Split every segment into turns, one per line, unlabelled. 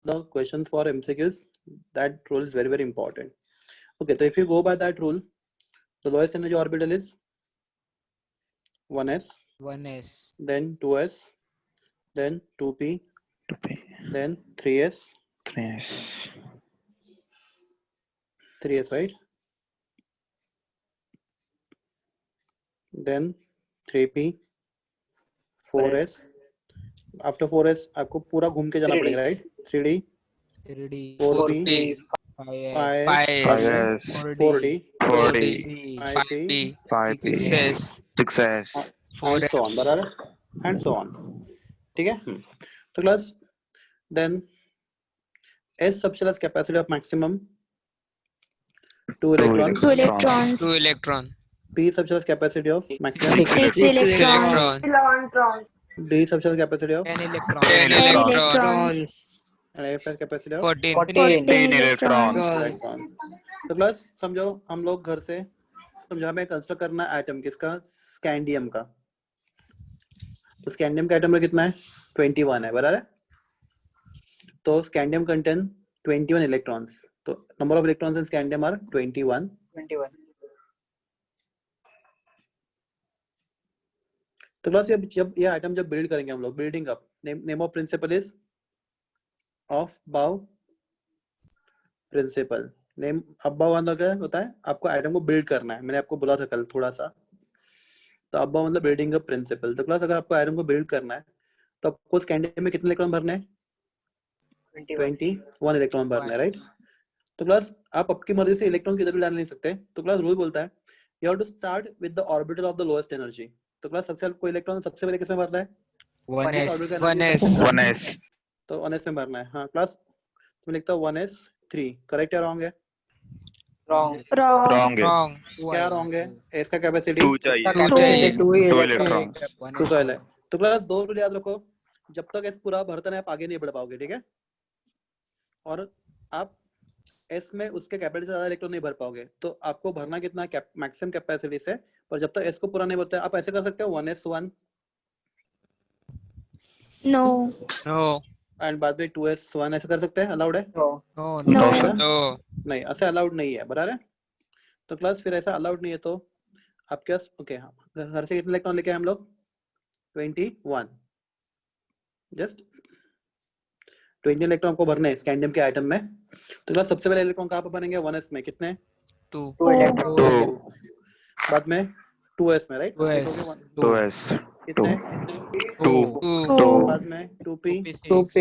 the questions for MCQs, that rule is very, very important. Okay, so if you go by that rule, the lowest energy orbital is 1s,
1s,
then 2s, then 2p,
2p,
then 3s,
3s,
3s, right? Then 3p, 4s. After 4s आपको पूरा घूम के जाना पड़ेगा, right? 3d,
3d,
4p,
5s,
5s,
4d,
4d,
5p,
5p,
6s,
6s,
and so on, बराबर, and so on. ठीक है? तो class, then S subshell has capacity of maximum 2 electrons.
2 electrons.
2 electron,
P subshell has capacity of maximum
6 electrons.
D subshell has capacity of
10 electron,
10 electrons.
and F has capacity of
14,
14 electrons.
electrons. तो class समझो हम लोग घर से समझो हमें construct करना है एटम किसका, स्कैंडियम का. तो स्कैंडियम का एटम में कितना है, 21 है, बराबर है. तो स्कैंडियम कंटेन 21 इलेक्ट्रॉन्स. तो number of electrons in scandium are 21. तो क्लास जब ये आइटम जब बिल्ड करेंगे हम लोग, building up, name of principle is aufbau principle. Name aufbau मतलब क्या होता है, आपको आइटम को बिल्ड करना है. मैंने आपको बोला था कल थोड़ा सा. तो अब बाउ मतलब बिल्डिंग अप प्रिंसिपल. तो क्लास अगर आपको आइटम को बिल्ड करना है तो आपको स्कैंडियम में कितने इलेक्ट्रॉन भरने हैं, 21 इलेक्ट्रॉन भरने हैं, राइट. तो क्लास आप आपकी मर्जी से इलेक्ट्रॉन किधर भी डाल नहीं सकते. तो क्लास रूल बोलता है you have to start with the orbital of the lowest energy. तो क्लास सबसे कोई इलेक्ट्रॉन सबसे पहले किसमें भरना है,
1s,
1s,
तो 1s में भरना है. हाँ क्लास, तुम लिखता हो 1s 3, करेक्ट या रॉन्ग है?
Wrong.
wrong है,
wrong,
क्या रॉन्ग है? S का कैपेसिटी
2 चाहिए,
2 चाहिए,
2 इलेक्ट्रॉन.
2 का है. तो क्लास दो रूल याद रखो, जब तक S पूरा भरता है आप आगे नहीं बढ़ पाओगे, ठीक है. और आप S में उसके कैपेसिटी से ज्यादा इलेक्ट्रॉन नहीं भर पाओगे. तो आपको भरना कितना है, मैक्सिमम कैपेसिटी से. पर जब तक S को पूरा नहीं भरता है आप ऐसे कर सकते हो 1s1
No.
no,
एंड बाद में 2s1 ऐसे कर सकते हैं. अलाउड है?
no,
No.
sir.
no,
नहीं, ऐसे अलाउड नहीं है, बराबर है. तो क्लास फिर ऐसा अलाउड नहीं है तो आपके पास ओके, हाँ घर से कितने इलेक्ट्रॉन लेके आए हम लोग, 21. जस्ट 20 इलेक्ट्रॉन को भरने स्कैंडियम के आइटम में. तो क्लास सबसे पहले इलेक्ट्रॉन कहाँ पर बनेंगे, 1s में कितने,
2,
2,
बाद में 2s में, राइट.
2s,
कितने,
2,
2.
बाद में 2p,
2p,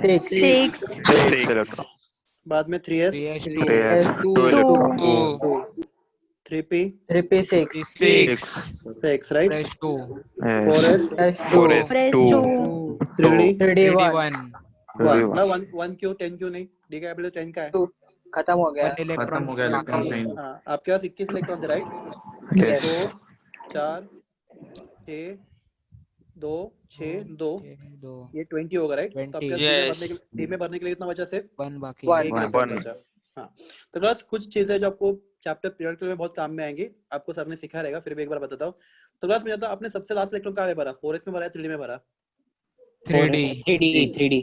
6.
6 इलेक्ट्रॉन,
बाद में 3s,
3s, 2 electron,
2, 3p,
6,
6, right.
press 2,
4s,
4s,
Press
2,
2.
3d,
1,
1 ना 1 क्यों, 10 क्यों नहीं, डी का कैपिटल 10 का है.
खत्म हो गया
1 electron,
इलेक्ट्रॉन साइन.
हाँ आपके पास 21 इलेक्ट्रॉन थे, राइट.
yes,
2 4 6 2 6 2
2,
ये 20 होगा, राइट. तो आपके पास डी में भरने के लिए कितना बचा, सिर्फ
1 बाकी,
One.
एक इलेक्ट्रॉन
One.
बचा. हाँ तो क्लास कुछ चीजें जो आपको चैप्टर पीरियड में बहुत काम में आएंगी, आपको सर ने सिखाया रहेगा, फिर भी एक बार बताता हूँ. तो क्लास में जाता आपने सबसे लास्ट इलेक्ट्रॉन कहाँ पे भरा, 4s में भरा या 3d में भरा?
3d,
3D
3d,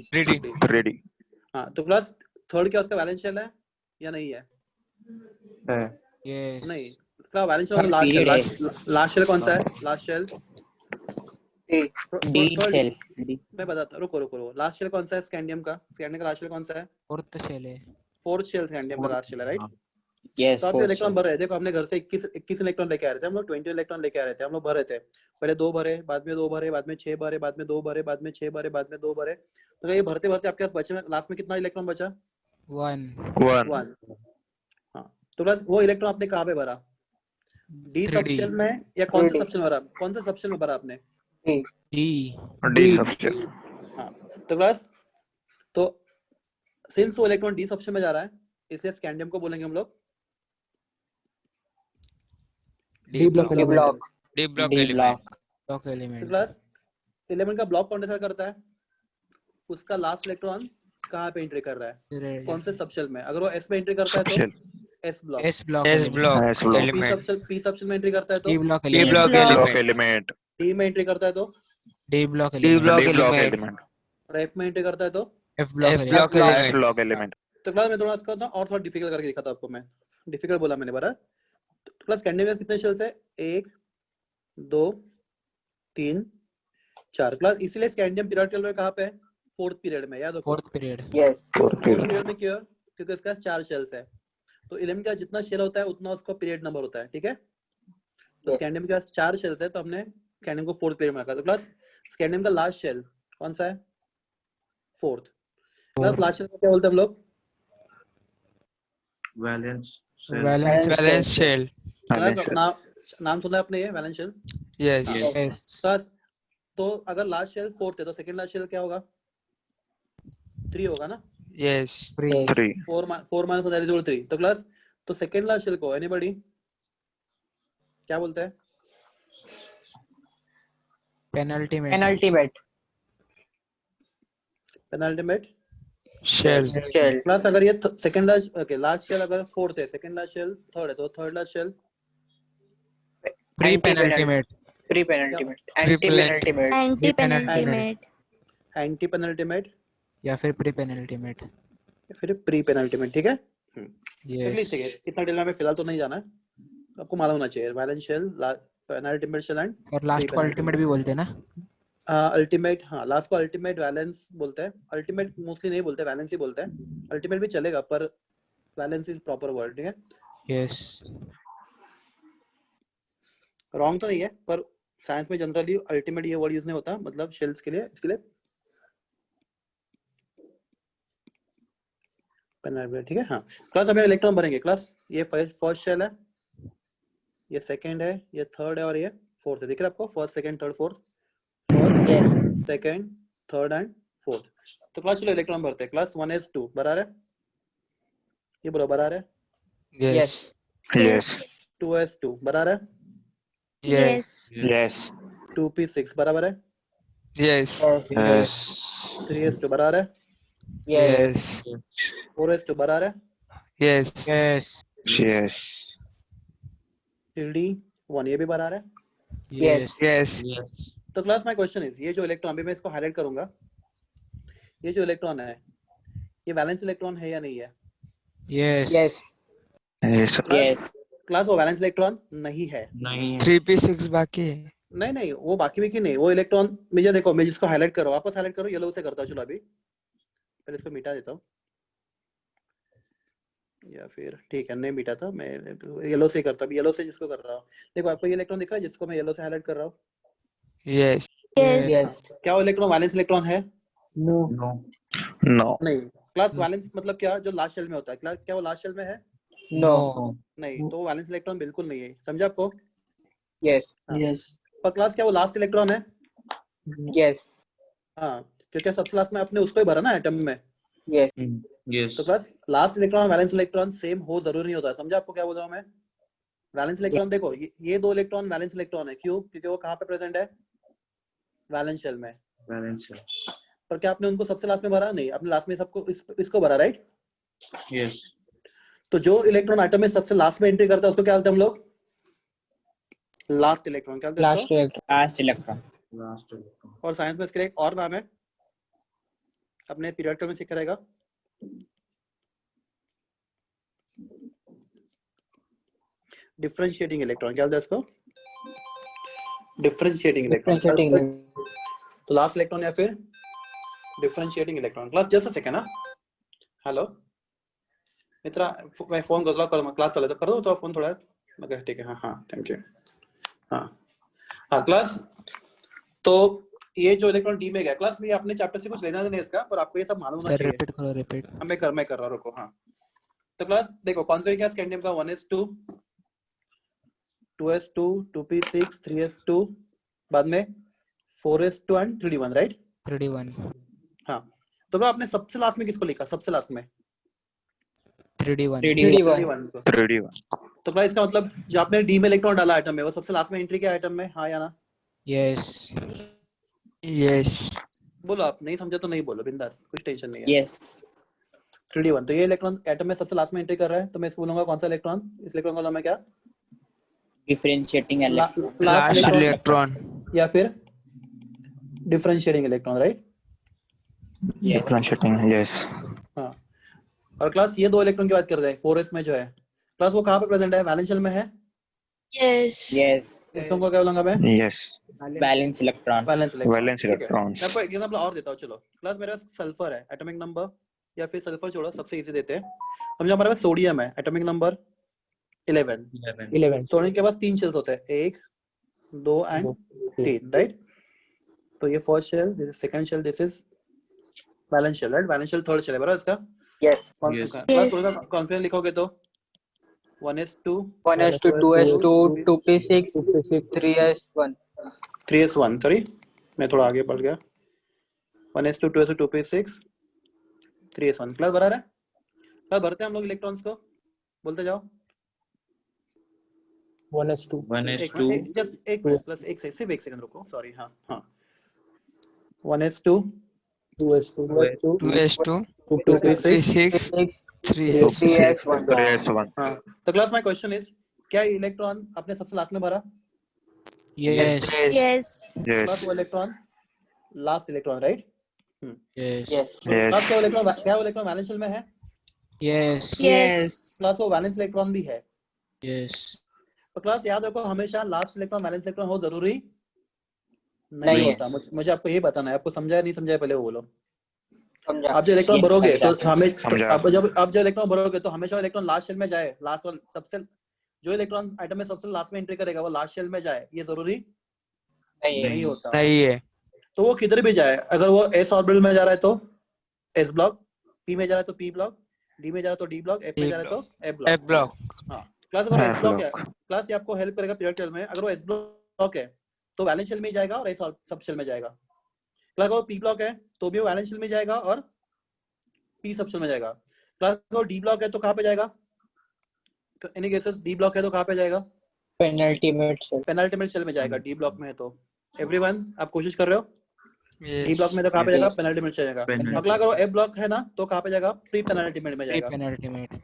3D
हाँ तो क्लास थर्ड क्या उसका वैलेंस शेल है या नहीं है?
है,
yes,
नहीं, उसका valence shell last shell. Last shell कौन सा है, लास्ट शेल
D cell.
मैं बताता, रुको. लास्ट शेल कौन सा है स्कैंडियम का, स्कैंडियम का लास्ट शेल कौन सा है?
fourth cell है,
फोर्थ शेल स्कैंडियम का लास्ट शेल है, राइट.
Yes.
तो आप
four
इलेक्ट्रॉन भर
cells.
रहे थे, देखो हमने घर से 21 इलेक्ट्रॉन लेके आ रहे थे हम लोग, 20 इलेक्ट्रॉन लेके आ रहे थे हम लोग, भर रहे थे. पहले 2 भरे, बाद में 2 भरे, बाद में 6 भरे, बाद में 2 भरे, बाद में 6 भरे, बाद में 2 भरे. तो ये भरते भरते आपके पास बचे में लास्ट में कितना इलेक्ट्रॉन बचा,
1,
1,
1. हाँ तो बस वो इलेक्ट्रॉन आपने कहाँ पे भरा, डी
3D.
सबशेल में या कौन सा
3D.
सबशेल भरा, कौन सा सबशेल में भरा आपने?
D,
D सबसे,
हाँ तो बस, तो सिंस वो इलेक्ट्रॉन डी सबशेल में जा रहा है इसलिए स्कैंडियम को बोलेंगे हम लोग
D block,
D block.
D block
D
element,
block.
block
तो
element,
क्लास एलिमेंट का ब्लॉक कौन डिसाइड करता है, उसका लास्ट इलेक्ट्रॉन कहाँ पे एंट्री कर रहा है, कौन से सबशेल में. अगर वो एस में एंट्री करता है तो
सबसे,
S block,
S block,
S block,
P subshell में एंट्री करता है तो
D block
D
element,
block.
Element,
D में एंट्री करता है तो
D block
D
element,
block element,
और एफ में एंट्री करता है तो
F block
F
element.
block
F
element.
block element.
तो क्लास में थोड़ा इसका ना और थोड़ा डिफिकल्ट करके दिखा था आपको मैं, डिफिकल्ट बोला मैंने बरा। तो क्लास स्कैंडिनेविया में कितने शेल्स है? 1 2 3 4। क्लास इसीलिए स्कैंडियम पीरियड चल रहा है कहाँ पे? फोर्थ पीरियड में, याद रखो।
Fourth period.
Yes.
Fourth
fourth
period.
Period में क्यों? क्योंकि इसका 4 शेल्स है, तो एलिमेंट का जितना शेल होता है उतना उसका पीरियड नंबर होता है, ठीक है। तो
Yes.
स्कैंडियम के पास 4 शेल्स है, तो हमने स्कैंडियम को फोर्थ पीरियड में रखा। तो क्लास स्कैंडियम का लास्ट शेल कौन सा है? फोर्थ। क्लास लास्ट शेल को क्या बोलते हैं हम लोग?
Valence shell.
Valence.
Valence shell.
Valence shell.
नाम सुना है आपने ये valence shell?
Yes.
Yes.
Class तो अगर लास्ट शेल फोर्थ है तो सेकंड लास्ट शेल क्या होगा? 3 होगा ना।
Yes.
3.
3.
4 minus 1 is equal to 3। तो क्लास तो सेकंड लास्ट शेल को एनीबॉडी क्या बोलते हैं?
Penultimate.
Penultimate.
Penultimate
Shell.
Shell.
Class अगर ये second last, okay, last shell अगर फोर्थ है, सेकंड लास्ट शेल थर्ड है, तो third last shell
Pre-penultimate.
Pre-penultimate.
Pre-penultimate.
Anti-penultimate.
Pre-penultimate.
Anti penultimate
या फिर pre-penultimate.
फिर प्री पेनल्टीमेट, ठीक है। At least
Yes.
ठीक है, इतना डिटेल में फिलहाल तो नहीं जाना है, आपको मालूम होना चाहिए valence shell, penultimate shell and
और लास्ट को अल्टीमेट भी बोलते हैं ना?
अल्टीमेट। हाँ, लास्ट को अल्टीमेट वैलेंस बोलते हैं। अल्टीमेट मोस्टली नहीं बोलते, वैलेंस ही बोलते हैं। अल्टीमेट भी चलेगा पर वैलेंस इज प्रॉपर वर्ड, ठीक है।
Yes.
रॉन्ग तो नहीं है, पर साइंस में जनरली अल्टीमेट ये वर्ड यूज नहीं होता, मतलब शेल्स के लिए, इसके लिए पेनल्टीमेट, ठीक है। हाँ क्लास, अभी इलेक्ट्रॉन भरेंगे क्लास। ये फर्स्ट शेल है, ये सेकंड है, ये थर्ड है और ये फोर्थ है। दिख रहा है आपको? First second third fourth, first
Yes.
Second third and fourth. तो क्लास चलो इलेक्ट्रॉन भरते हैं। क्लास 1s2 बराबर है, ये बोलो बराबर है।
Yes.
Yes.
2s2 बराबर है।
Yes.
Yes.
2p6 बराबर है।
Yes.
Yes.
Yes.
3s2 बराबर है।
Yes.
Yes.
4s2 बराबर है।
Yes.
Yes.
Yes.
3d1 ये भी बराबर है।
Yes.
Yes.
तो क्लास माय क्वेश्चन इज, ये जो इलेक्ट्रॉन, अभी मैं इसको हाईलाइट करूंगा, ये जो इलेक्ट्रॉन है ये वैलेंस इलेक्ट्रॉन है या नहीं है?
Yes.
Yes.
Yes.
Yes.
Class वो वैलेंस इलेक्ट्रॉन नहीं है।
नहीं है।
3p6 बाकी है।
नहीं नहीं, वो बाकी भी की नहीं, वो इलेक्ट्रॉन मुझे देखो, मैं जिसको हाईलाइट कर रहा हूँ, वापस हाईलाइट करो, येलो से करता हूँ। चलो अभी पहले इसको मिटा देता हूँ, या फिर ठीक है नहीं मिटा था, मैं येलो से करता हूँ। येलो से जिसको कर रहा हूँ, देखो आपको ये इलेक्ट्रॉन दिख रहा है जिसको मैं येलो से हाईलाइट कर रहा हूँ?
Yes.
Yes.
Yes.
क्या वो इलेक्ट्रॉन वैलेंस इलेक्ट्रॉन है?
No.
No.
No.
नहीं। क्लास वैलेंस मतलब क्या? जो लास्ट शेल में होता है। क्लास क्या वो लास्ट शेल में है?
No.
नहीं, तो वैलेंस इलेक्ट्रॉन बिल्कुल नहीं है, समझा आपको?
Yes.
Yes. पर क्लास क्या वो लास्ट इलेक्ट्रॉन है?
Yes.
हाँ, क्योंकि सबसे लास्ट में आपने उसको ही भरा ना एटम में।
Yes.
Yes.
तो class last electron valence electron same हो जरूरी नहीं होता, समझा आपको क्या बोल रहा हूँ मैं? वैलेंस इलेक्ट्रॉन देखो, ये दो इलेक्ट्रॉन वैलेंस इलेक्ट्रॉन है, क्यों? क्योंकि वो कहाँ पे प्रेजेंट है? वैलेंस शेल में।
Valence shell.
पर क्या आपने उनको सबसे लास्ट में भरा? नहीं, आपने लास्ट में सबको इसको भरा, राइट?
Yes.
तो जो इलेक्ट्रॉन एटम में सबसे लास्ट में एंट्री करता है उसको क्या बोलते हैं हम लोग? Last electron. क्या बोलते हैं
Last
उसको?
electron. Last electron.
Last electron.
और साइंस में इसके लिए एक और नाम है, अपने पीरियड में सीखा रहेगा, डिफरेंशिएटिंग इलेक्ट्रॉन। क्या बोलते हैं इसको? Differentiating electron.
Differentiating.
तो लास्ट इलेक्ट्रॉन या फिर differentiating electron. Class just a second ना, हेलो मित्रा, मैं फोन कर रहा, क्लास चले तो कर दो तो फोन थोड़ा, मगर ठीक है। हाँ हाँ, थैंक यू। हाँ हाँ क्लास, तो ये जो इलेक्ट्रॉन डी में गया क्लास में, आपने चैप्टर से कुछ लेना नहीं इसका, पर आपको ये सब मालूम होना
सर
चाहिए।
रिपीट करो, रिपीट।
मैं कर रहा हूँ, रुको। हाँ तो क्लास देखो, कौन सा क्या स्कैंडियम का 1s2 2s2 2p6 3s2 बाद में 4s2 and 3d1, right?
3d1।
हाँ, तो आपने सबसे लास्ट में किसको लिखा? सबसे लास्ट में
3d1।
3D1.
को।
3D1.
तो क्या इसका मतलब, जो आपने डी में इलेक्ट्रॉन डाला एटम में, वो सबसे लास्ट में एंट्री किया एटम में, हाँ या ना?
Yes.
Yes.
बोलो, आप नहीं समझे तो नहीं बोलो, बिंदास, कुछ टेंशन नहीं है।
Yes.
3d1, तो ये इलेक्ट्रॉन एटम में सबसे लास्ट में एंट्री कर रहा है, तो मैं इसको बोलूंगा कौन सा इलेक्ट्रॉन? इस इलेक्ट्रॉन का नाम है क्या?
Differentiating electron.
Last electron.
या फिर differentiating electron, right?
Yes.
Differentiating. Yes.
हाँ, और क्लास ये दो इलेक्ट्रॉन की बात कर रहे हैं 4s में जो है क्लास, वो कहाँ पे प्रेजेंट है? वैलेंस शेल में है।
Yes.
Yes.
इलेक्ट्रॉन को क्या बोलूंगा मैं?
Yes.
Valence electron.
Valence electron.
Valence
ठीक है,
electrons.
मैं आपको एक एग्जांपल और देता हूँ। चलो क्लास, मेरे पास सल्फर है, एटॉमिक नंबर, या फिर सल्फर छोड़ो, सबसे इजी देते हैं। समझो हमारे पास सोडियम है, एटॉमिक नंबर 11।
11.
सोडियम के पास 3 शेल्स होते हैं, 1 2 एंड 3, राइट? तो ये first shell, this is second shell, this is valence shell, right? Valence shell third shell है बराबर इसका।
Yes.
Yes.
क्लास थोड़ा सा कॉन्फिडेंस लिखोगे तो 1s2
1s2, 2s2, 2p6, 3s1.
3s1, sorry मैं थोड़ा आगे बढ़ गया। 1s2 2s2 2p6 3s1। Class बराबर है? क्लास भरते हैं हम लोग इलेक्ट्रॉन्स को, बोलते जाओ।
1s2.
1s2.
जस्ट एक मिनट, प्लस एक से सिर्फ एक सेकंड रुको, सॉरी। हाँ हाँ, 1s2
2s2,
2s2
2p6
2p6
3s1.
3s1
3s1.
हाँ, तो क्लास माय क्वेश्चन इज, क्या इलेक्ट्रॉन आपने सबसे लास्ट में भरा?
Yes.
Yes.
Class
Yes.
वो electron, last electron, right?
Yes.
Yes.
Class
Yes.
क्या वो इलेक्ट्रॉन वैलेंस शेल में है?
Yes.
Yes.
क्लास वो वैलेंस इलेक्ट्रॉन भी है।
Yes.
तो क्लास याद रखो, हमेशा लास्ट इलेक्ट्रॉन वैलेंस इलेक्ट्रॉन हो जरूरी
नहीं
नहीं
है।
होता। मुझे आपको ये बताना है, आपको समझाया नहीं समझाया पहले वो बोलो।
समझा।
आप जो इलेक्ट्रॉन
ये
भरोगे तो
समझा।
आप जो इलेक्ट्रॉन भरोगे तो हमेशा इलेक्ट्रॉन लास्ट शेल में जाए। लास्ट वाला सबसे, जो इलेक्ट्रॉन आइटम में सबसे लास्ट में एंट्री करेगा वो लास्ट शेल में जाए, ये जरूरी
नहीं है।
नहीं होता।
नहीं है।
तो वो किधर भी जाए, अगर वो s ऑर्बिटल में जा रहा है तो s ब्लॉक, p में जा रहा है तो p ब्लॉक, d में जा रहा है तो d ब्लॉक, f में जा रहा है तो f ब्लॉक।
F block.
हाँ क्लास, अगर
F
s ब्लॉक है,
block.
क्लास ये आपको हेल्प करेगा पीरियड टेबल में। अगर वो s ब्लॉक है तो वैलेंस शेल में जाएगा और s सब शेल में जाएगा। क्लास अगर p ब्लॉक है तो भी वो वैलेंस शेल में जाएगा और p सब शेल में जाएगा। क्लास अगर d ब्लॉक है तो कहाँ पे जाएगा? तो एनी केसेस d ब्लॉक है तो कहाँ पे जाएगा?
Penultimate shell.
पेनल्टीमेट शेल में जाएगा d ब्लॉक में है तो। एवरीवन आप कोशिश कर रहे हो? D
Yes.
ब्लॉक में तो कहाँ पे जाएगा?
Yes.
पेनल्टीमेट जाएगा।
Penultimate.
अगला अगर एफ ब्लॉक है ना तो कहाँ पे जाएगा? प्री पेनल्टीमेट में जाएगा।
Penultimate.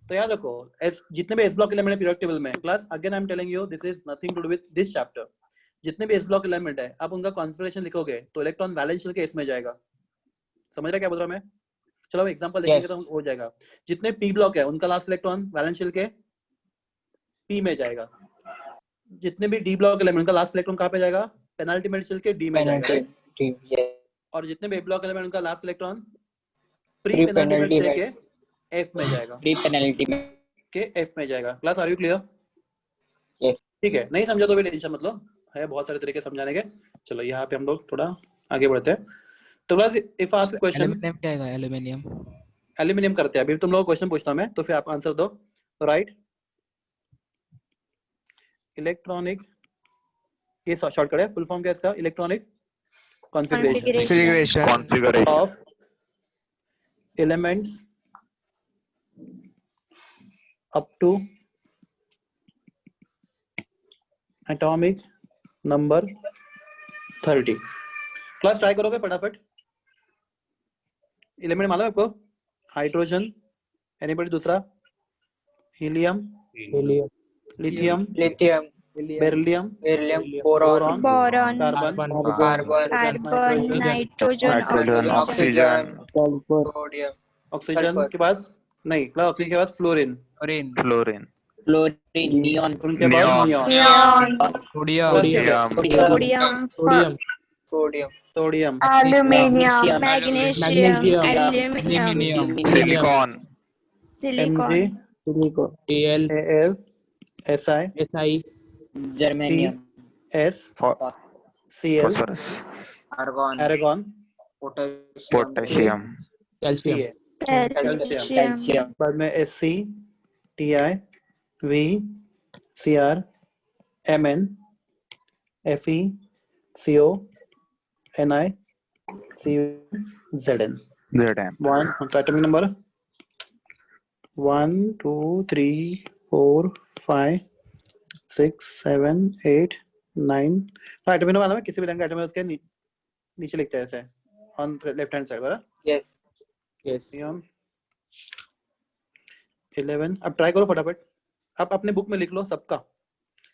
तो याद रखो, एस जितने भी एस ब्लॉक एलिमेंट है पीरियोडिक टेबल में, class again I am telling you this is nothing to do with this chapter. जितने भी एस ब्लॉक एलिमेंट है, आप उनका कॉन्फिगरेशन लिखोगे तो इलेक्ट्रॉन वैलेंस शेल के एस में जाएगा। समझ रहे क्या बोल रहा मैं? चलो एग्जांपल देखेंगे
Yes.
तो हो जाएगा। जितने पी ब्लॉक है उनका लास्ट इलेक्ट्रॉन वैलेंस शेल के पी में जाएगा। जितने भी डी ब्लॉक एलिमेंट का लास्ट इलेक्ट्रॉन कहाँ पे जाएगा? पेनल्टीमेट शेल के डी में जाएगा, right?
पेनल्टी. Yes.
और जितने भी ब्लॉक एलिमेंट का last electron pre
Pre
penultimate shell
penultimate.
के एफ में जाएगा,
Pre penultimate.
के एफ में जाएगा। Class are you clear?
Yes.
ठीक है, नहीं समझा तो भी टेंशन मत लो, है बहुत सारे तरीके समझाने के। चलो यहाँ पे हम लोग थोड़ा आगे बढ़ते हैं। तो class if ask question,
Aluminium क्या आएगा? Aluminium.
एल्यूमिनियम करते हैं अभी। तुम लोग क्वेश्चन पूछता हूं मैं तो फिर आप आंसर दो। राइट, इलेक्ट्रॉनिक, ये शॉर्टकट है, फुल फॉर्म क्या है इसका? Electronic configuration
Configuration.
Configuration.
of elements up to atomic number 30। Class try करोगे फटाफट? एलिमेंट मालूम है आपको? हाइड्रोजन, एनीबॉडी दूसरा? Helium,
Helium.
Lithium,
Lithium.
Beryllium,
Beryllium. Boron.
Boron.
Carbon,
Carbon.
Nitrogen.
Nitrogen.
Nitrogen.
Oxygen.
Oxygen.
Sodium.
Oxygen
Sulfur.
के बाद नहीं, class oxygen के बाद fluorine,
Fluorine.
Fluorine.
Fluorine. Neon.
उनके बाद
Neon.
Neon,
Neon.
Sodium.
Sodium.
Sodium.
Sodium.
Sodium,
Aluminium.
Magnesium.
Magnesium.
Aluminium.
Silicon.
Silicon.
Al.
Al, Si,
Si. Germanium.
S,
Pho-
Cl,
Phosphorus.
Argon.
Aragon,
Potassium.
Calcium.
Ca,
Calcium.
Calcium.
बाद में Sc, Ti, V, Cr, Mn, Fe, Co, Ni, Cu, Zn।
Zn.
One atomic number 1 2 3 4 5 6 7 8 9। Atomic number में किसी भी रंग का atom है उसके नीचे लिखते हैं ऐसे ऑन लेफ्ट हैंड साइड पर।
Yes. Yes.
नियॉन 11। अब ट्राई करो फटाफट, आप अपने बुक में लिख लो सबका।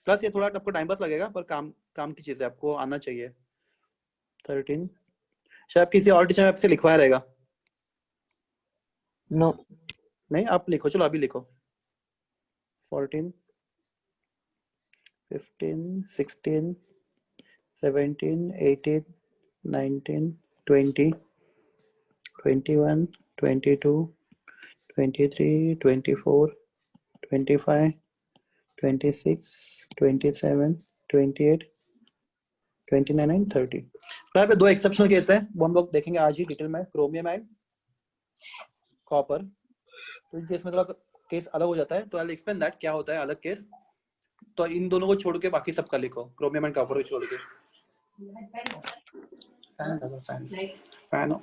प्लस ये थोड़ा आपको टाइम पास लगेगा पर काम की चीज है, आपको आना चाहिए। 13 शायद किसी और टीचर आपसे लिखवाया रहेगा।
नो
नहीं आप लिखो, चलो अभी लिखो। 14 15 16 17 18 19 20 21 22 23 24 25 26 27 28 29 एंड 30। यहाँ पे दो एक्सेप्शनल केस है, वो हम लोग देखेंगे आज ही डिटेल में, क्रोमियम एंड कॉपर। तो इस केस में थोड़ा केस अलग हो जाता है, तो आई विल एक्सप्लेन दैट क्या होता है अलग केस। तो इन दोनों को छोड़ के बाकी सबका लिखो, क्रोमियम एंड कॉपर को छोड़ के। फैन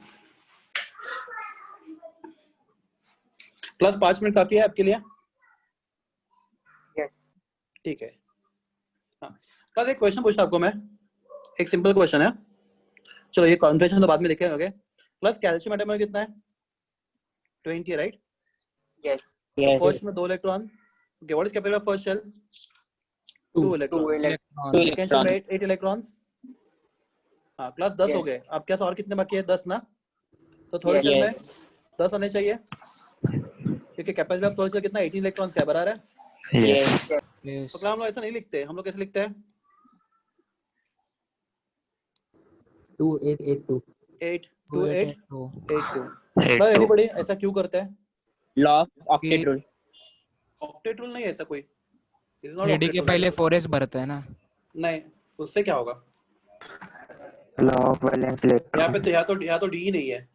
प्लस 5 मिनट काफी है आपके लिए?
यस
ठीक है। हाँ प्लस एक क्वेश्चन पूछता आपको मैं, एक सिंपल क्वेश्चन है, चलो ये कॉन्फ्रेंशन तो बाद में देखेंगे। प्लस कैल्शियम एटम में कितना है? 20 राइट?
यस
फर्स्ट में 2 electron. Okay, what is capital of first shell? 2 electron. Second shell में 8 इलेक्ट्रॉन्स। हाँ क्लास 10 हो गए। अब क्या और कितने बाकी है? 10 ना? तो थर्ड शेल में 10 आने चाहिए, क्योंकि कैपेसिटी ऑफ थर्ड शेल कितना? 18 इलेक्ट्रॉन्स का बराबर है।
Yes.
Yes.
तो हम लोग ऐसा नहीं लिखते, हम लोग कैसे लिखते हैं?
2 8 8 2
8 2 8
2
8 2।
8
मतलब
2.
एनीबॉडी ऐसा क्यों करते हैं?
Law of octet rule.
Octet rule नहीं है ऐसा कोई। This is not
3D
octet
के
rule.
पहले 4s भरते हैं ना।
नहीं, उससे क्या होगा?
Law of valence electron.
यहाँ पे तो यहाँ तो डी ही नहीं है।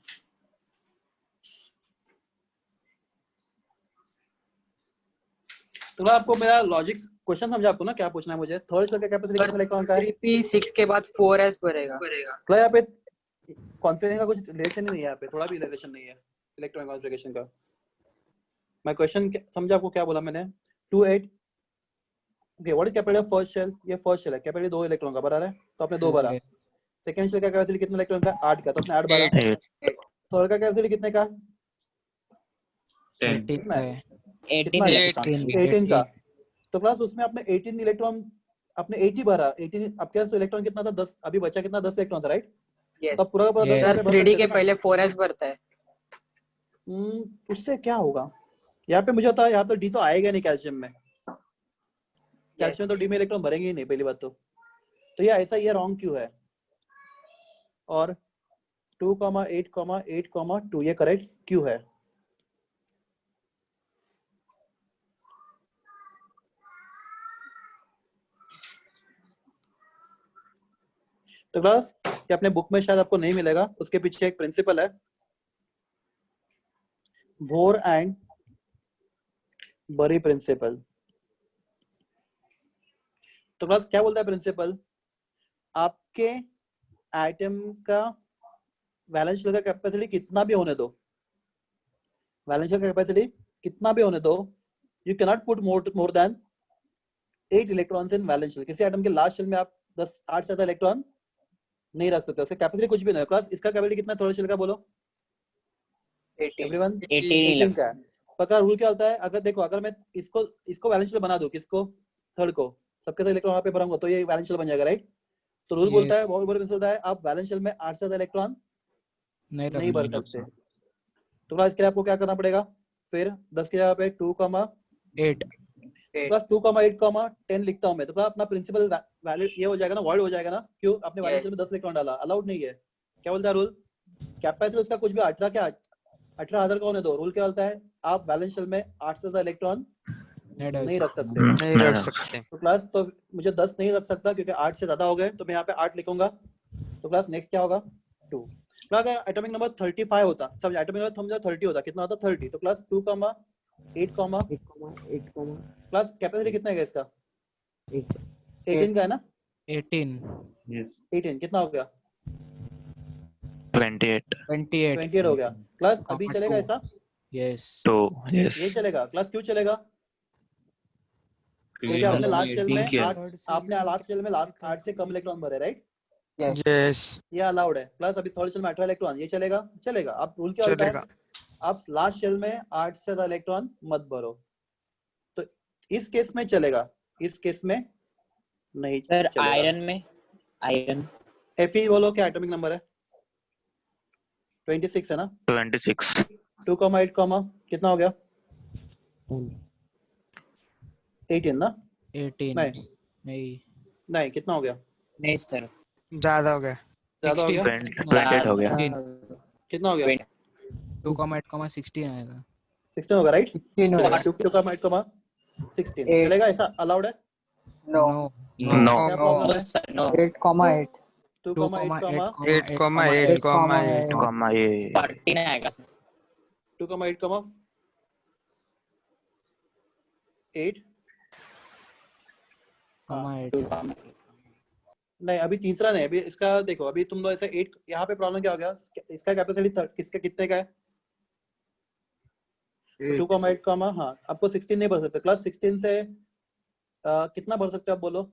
तो ना आपको मेरा लॉजिक क्वेश्चन समझा आपको ना क्या पूछना है मुझे? थर्ड शेल का कैपेसिटी कितना इलेक्ट्रॉन का है?
3p6 के बाद 4s भरेगा।
तो यहाँ पे कॉन्फिगरेशन का कुछ रिलेशन ही नहीं है, यहाँ पे थोड़ा भी रिलेशन नहीं है इलेक्ट्रॉन कॉन्फिगरेशन का। मैं क्वेश्चन समझा आपको क्या बोला मैंने? 2 8। Okay, what is capital of first shell? ये फर्स्ट शेल है, कैपिटल 2 इलेक्ट्रॉन का बराबर है, तो आपने 2 भरा। सेकंड शेल का कैपेसिटी कितना इलेक्ट्रॉन का? 8 का, तो आपने 8 भरा।
8.
थर्ड का कैपेसिटी कितने का?
10.
कितना है?
18
कितना है?
18
18 का। तो प्लस उसमें आपने 18 इलेक्ट्रॉन, आपने 80 भरा। 18 आपके पास इलेक्ट्रॉन कितना था? 10। अभी बचा कितना? 10 इलेक्ट्रॉन था राइट?
यस
तब पूरा का पूरा 10
Yes.
यहाँ
सर
पे भर
3d
सकते
के
थे ना?
पहले 4s भरता है।
उससे क्या होगा? यहाँ पे मुझे होता है, यहाँ तो डी तो आएगा नहीं कैल्शियम में। कैल्शियम तो डी में इलेक्ट्रॉन भरेंगे ही नहीं पहली बात तो ये ऐसा ये रॉन्ग क्यों है? और 2, 8, 8, 2 ये करेक्ट क्यों है? तो क्लास ये अपने बुक में शायद आपको नहीं मिलेगा, उसके पीछे एक प्रिंसिपल है, बोर एंड बरी प्रिंसिपल। तो क्लास क्या बोलता है प्रिंसिपल? आपके एटम का वैलेंस शेल का कैपेसिटी कितना भी होने दो, वैलेंस शेल का कैपेसिटी कितना भी होने दो, you can not put more than 8 electrons in valence shell. किसी एटम के लास्ट शेल में आप 8 से ज्यादा इलेक्ट्रॉन नहीं रख सकते, उसका कैपेसिटी कुछ भी नहीं है। क्लास इसका कैपेसिटी कितना थर्ड शेल का? बोलो
18
एवरीवन।
18
का है। पक्का रूल क्या होता है? अगर देखो, अगर मैं इसको वैलेंस शेल बना दूं, किसको? थर्ड को, सबके साथ इलेक्ट्रॉन वहां पे भरूंगा तो ये वैलेंस शेल बन जाएगा राइट? तो रूल बोलता है, बहुत बड़ा प्रिंसिपल होता है, आप वैलेंस शेल में 8 से ज्यादा इलेक्ट्रॉन नहीं भर सकते। तो क्लास इसके लिए आपको क्या करना पड़ेगा? फिर 10 की जगह पे 2,
8
प्लस 2, 8, 10 लिखता हूं मैं, तो अपना प्रिंसिपल वैलिड ये हो जाएगा ना, वॉइड हो जाएगा ना? क्यों? आपने वैलेंस शेल में 10 इलेक्ट्रॉन डाला, अलाउड नहीं है। क्या बोलता है रूल? कैपेसिटी उसका कुछ भी 18,000 का होने दो। रूल क्या बोलता है? आप वैलेंस शेल में 8 से ज्यादा इलेक्ट्रॉन नहीं रख सकते।
नहीं रख सकते।
तो क्लास तो मुझे 10 नहीं रख सकता, क्योंकि 8 से ज्यादा हो गए, तो मैं यहाँ पे 8 लिखूंगा। तो क्लास नेक्स्ट क्या होगा? 2। क्लास एटॉमिक नंबर 35 होता, समझ, एटॉमिक नंबर समझो 30 होता, कितना होता? 30। तो क्लास 2, 8,
8
क्लास कैपेसिटी कितना है इसका? 18 का है ना?
18
Yes.
18 कितना हो गया?
28.
28
हो गया। क्लास अभी
Comma
चलेगा
2.
ऐसा?
Yes.
2. Yes.
ये चलेगा। क्लास क्यों चलेगा?
क्योंकि
क्योंकि
हम
आपने
लोगों
लास्ट
ने
शेल
18
में
किया।
8 से कम इलेक्ट्रॉन भरे राइट?
यस
ये अलाउड है। प्लस अभी थर्ड शेल में 18 इलेक्ट्रॉन, ये चलेगा। आप रूल क्या होता है?
चलेगा।
आप लास्ट शेल में 8 से ज्यादा इलेक्ट्रॉन मत भरो। तो इस केस में चलेगा, इस केस में नहीं
सर
चलेगा।
आयरन में आयरन
Fe बोलो क्या एटॉमिक नंबर है? 26 है ना?
26.
2, 8, कितना हो गया? 18 ना?
18
नहीं
नहीं
नहीं, कितना हो गया?
नहीं सर
ज्यादा हो गया.
ज्यादा हो
16
गया?
28 हो गया.
16
कितना हो गया?
2,8,16 आएगा.
16 होगा, राइट?
16 होगा
2, 16
8
चलेगा? ऐसा अलाउड है?
No
no
No.
क्या प्रॉब्लम है?
Sir no 8,8
2,8,8,8
8,8,8.
Comma ये
14 आएगा सर
2, 8, हाँ
8
नहीं, अभी तीसरा नहीं, अभी इसका देखो, अभी तुम लोग ऐसे 8, यहाँ पे प्रॉब्लम क्या हो गया? इसका कैपेसिटी किसका कितने का है? 2, 8, हाँ, आपको 16 नहीं भर सकते. क्लास 16 से कितना भर सकते हो आप बोलो?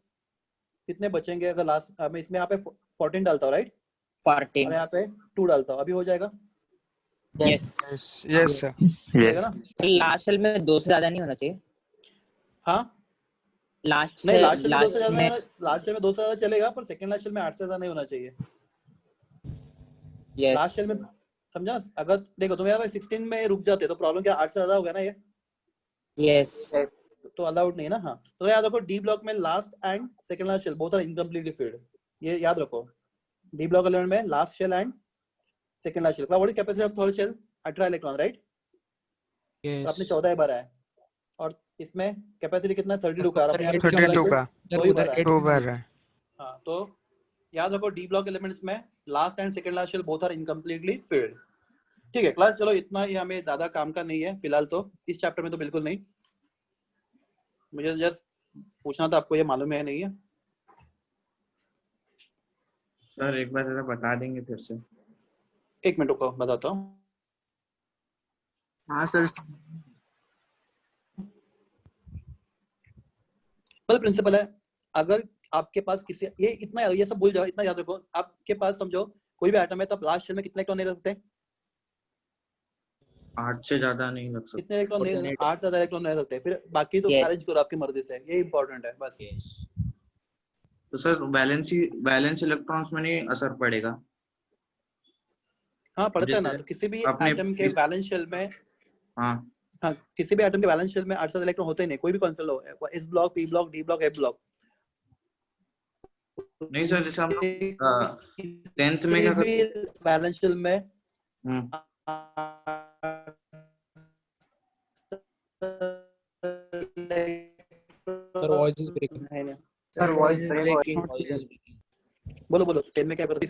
कितने बचेंगे अगर लास्ट मैं इसमें यहाँ पे 14 डालता हूँ, राइट?
14
और यहाँ पे 2 डालता हूँ, अभी हो जाएगा?
Yes
Yes sir.
जाएगा
yes.
ना?
सर लास्ट सेल में 2 से ज्यादा नहीं होना चाहिए
हाँ
लास्ट
नहीं,
से
लास्ट में 2 से
लास्ट
ज्यादा
में
लास्ट में 2 से ज्यादा चलेगा, पर सेकंड लास्ट में 8 से ज्यादा नहीं होना चाहिए. लास्ट
यस
में समझा? अगर देखो तुम यहाँ पे 16 में रुक जाते तो प्रॉब्लम क्या, 8 से ज्यादा हो गया ना ये,
यस
तो अलाउड नहीं है ना. हाँ, तो याद रखो डी ब्लॉक में last and second last shell both are incompletely filled. ये याद रखो, डी ब्लॉक एलिमेंट में last shell and second last shell. What is capacity of third shell? 18 electron, right? तो आपने 14 भरा है, और इसमें कैपेसिटी कितना है? 32 का. और आपने यहाँ पे
32 का.
वही
उधर
भरा है.
2 भर रहा है.
हाँ, तो याद रखो डी ब्लॉक एलिमेंट्स में last and second last shell both are incompletely filled. ठीक है क्लास, चलो इतना ही हमें ज्यादा काम का नहीं है फिलहाल, तो इस चैप्टर में तो बिल्कुल नहीं. मुझे जस्ट पूछना था, आपको ये मालूम है नहीं है?
सर एक बार जरा बता देंगे फिर से.
1 मिनट रुको, बताता हूँ.
हाँ सर.
मतलब प्रिंसिपल है, अगर आपके पास किसी ये इतना ये सब भूल जाओ, इतना याद रखो, आपके पास समझो कोई भी आइटम है तो आप लास्ट शेल में कितने इलेक्ट्रॉन नहीं रख सकते?
8 से ज्यादा नहीं लग सकता.
कितने इलेक्ट्रॉन नहीं? 8 से ज्यादा इलेक्ट्रॉन नहीं रख सकते. फिर बाकी तो
Yes.
अरेंज करो आपकी मर्जी से, ये इंपॉर्टेंट है बस.
तो सर बैलेंस इलेक्ट्रॉन्स में नहीं असर पड़ेगा?
हाँ पड़ता है ना,
जैसे
तो किसी भी
अपने
आइटम के बैलेंस शेल में,
हाँ
हाँ किसी भी आइटम के बैलेंस शेल में 8 से ज्यादा इलेक्ट्रॉन होते ही नहीं, कोई भी कौन-सा हो, S block, P block, D block, F block.
नहीं सर, जैसे हम लोग 10th में क्या करते हैं?
बैलेंस शेल में
Sir, voice is breaking.
Sir voice
Breaking.
बोलो बोलो, 10 में क्या करते?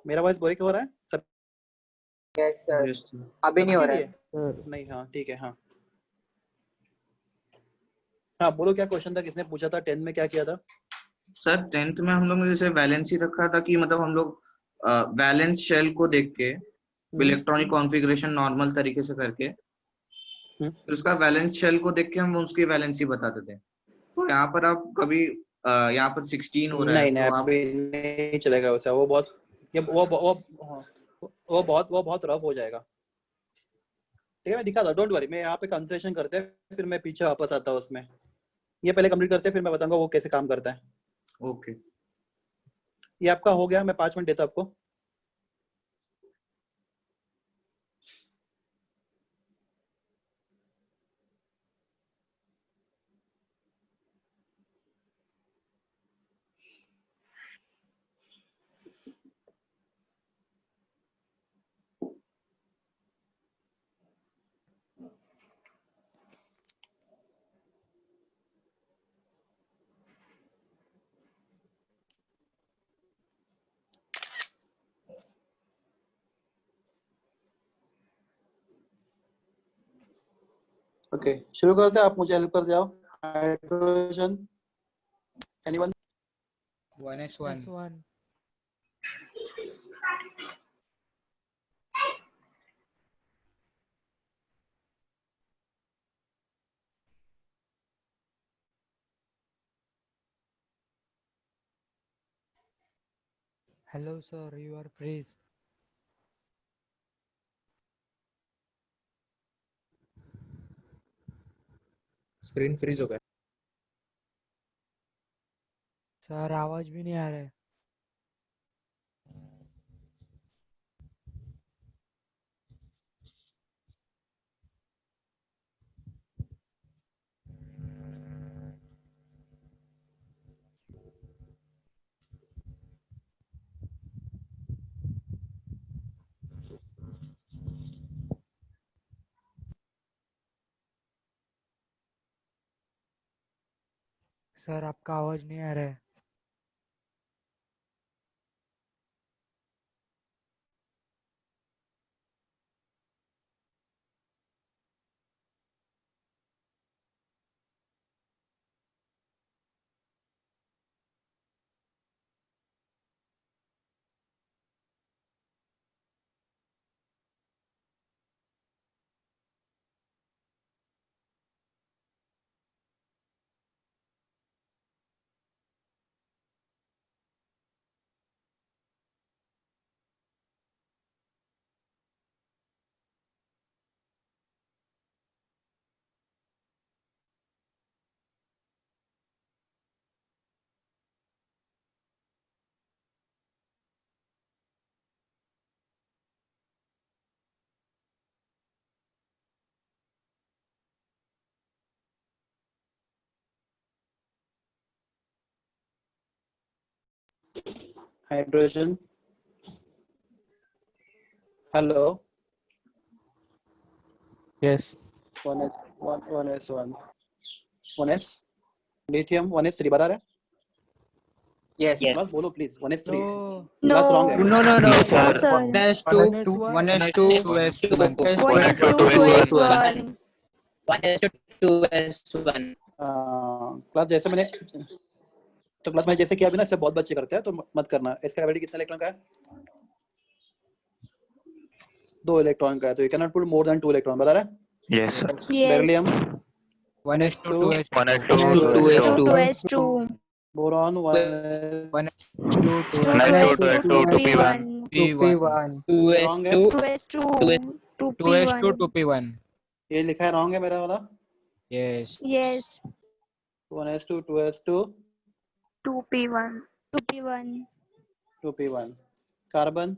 मेरा वॉइस ब्रेक हो रहा है सब?
Yes sir
Yes, sir.
अभी नहीं हो रहा
सबके
है
लिए? नहीं, हाँ ठीक है. हाँ हाँ बोलो, क्या क्वेश्चन था, किसने पूछा था 10 में क्या किया था?
सर 10th में हम लोग ने जैसे वैलेंसी रखा था कि मतलब हम लोग वैलेंस शेल को देख के इलेक्ट्रॉनिक कॉन्फ़िगरेशन नॉर्मल तरीके से करके फिर उसका वैलेंस शेल को देख के हम उसकी वैलेंसी बताते थे. तो यहाँ पर आप कभी यहाँ पर 16 हो रहा है
नहीं
तो आप
अभी नहीं चलेगा वैसा, वो बहुत ये हाँ, वो बहुत रफ हो जाएगा. ठीक है, मैं दिखा था, डोंट वरी. मैं यहाँ पे कंसेशन करते हैं, फिर मैं पीछे वापस आता हूँ उसमें. ये पहले कंप्लीट करते हैं, फिर मैं बताऊंगा वो कैसे काम करता है.
ओके.
ये आपका हो गया, मैं 5 मिनट देता हूँ आपको. ओके शुरू करते हैं, आप मुझे हेल्प कर जाओ. Hydrogen, anyone?
1s1.
Hello, sir. You are freeze.
Screen freeze हो गया.
सर आवाज भी नहीं आ रहा है.
सर आपका आवाज नहीं आ रहा है।
Hydrogen, hello,
yes
1s, lithium 1s3 बराबर है।
Yes.
क्लास बोलो please, 1s3
No.
Class wrong है।
No.
No, sir.
1s2. 1s2.
1s2, 2s1.
1s2.
Class जैसे मैंने तो क्लास में जैसे किया अभी ना, इससे बहुत बच्चे करते हैं तो मत करना। इसका कैविटी कितना इलेक्ट्रॉन का है? 2 इलेक्ट्रॉन का है, तो you can not put more then 2 electron, बराबर है।
Yes, sir.
Yes.
Beryllium
1s2
2s2, 2s2.
Boron
1s2
2s2, 2p1.
2p1.
Wrong है।
2s2, 2p1.
2p1
ये लिखा है रॉन्ग है मेरा वाला।
Yes
Yes.
1s2, 2s2,
2p1. 2p1.
2p1। Carbon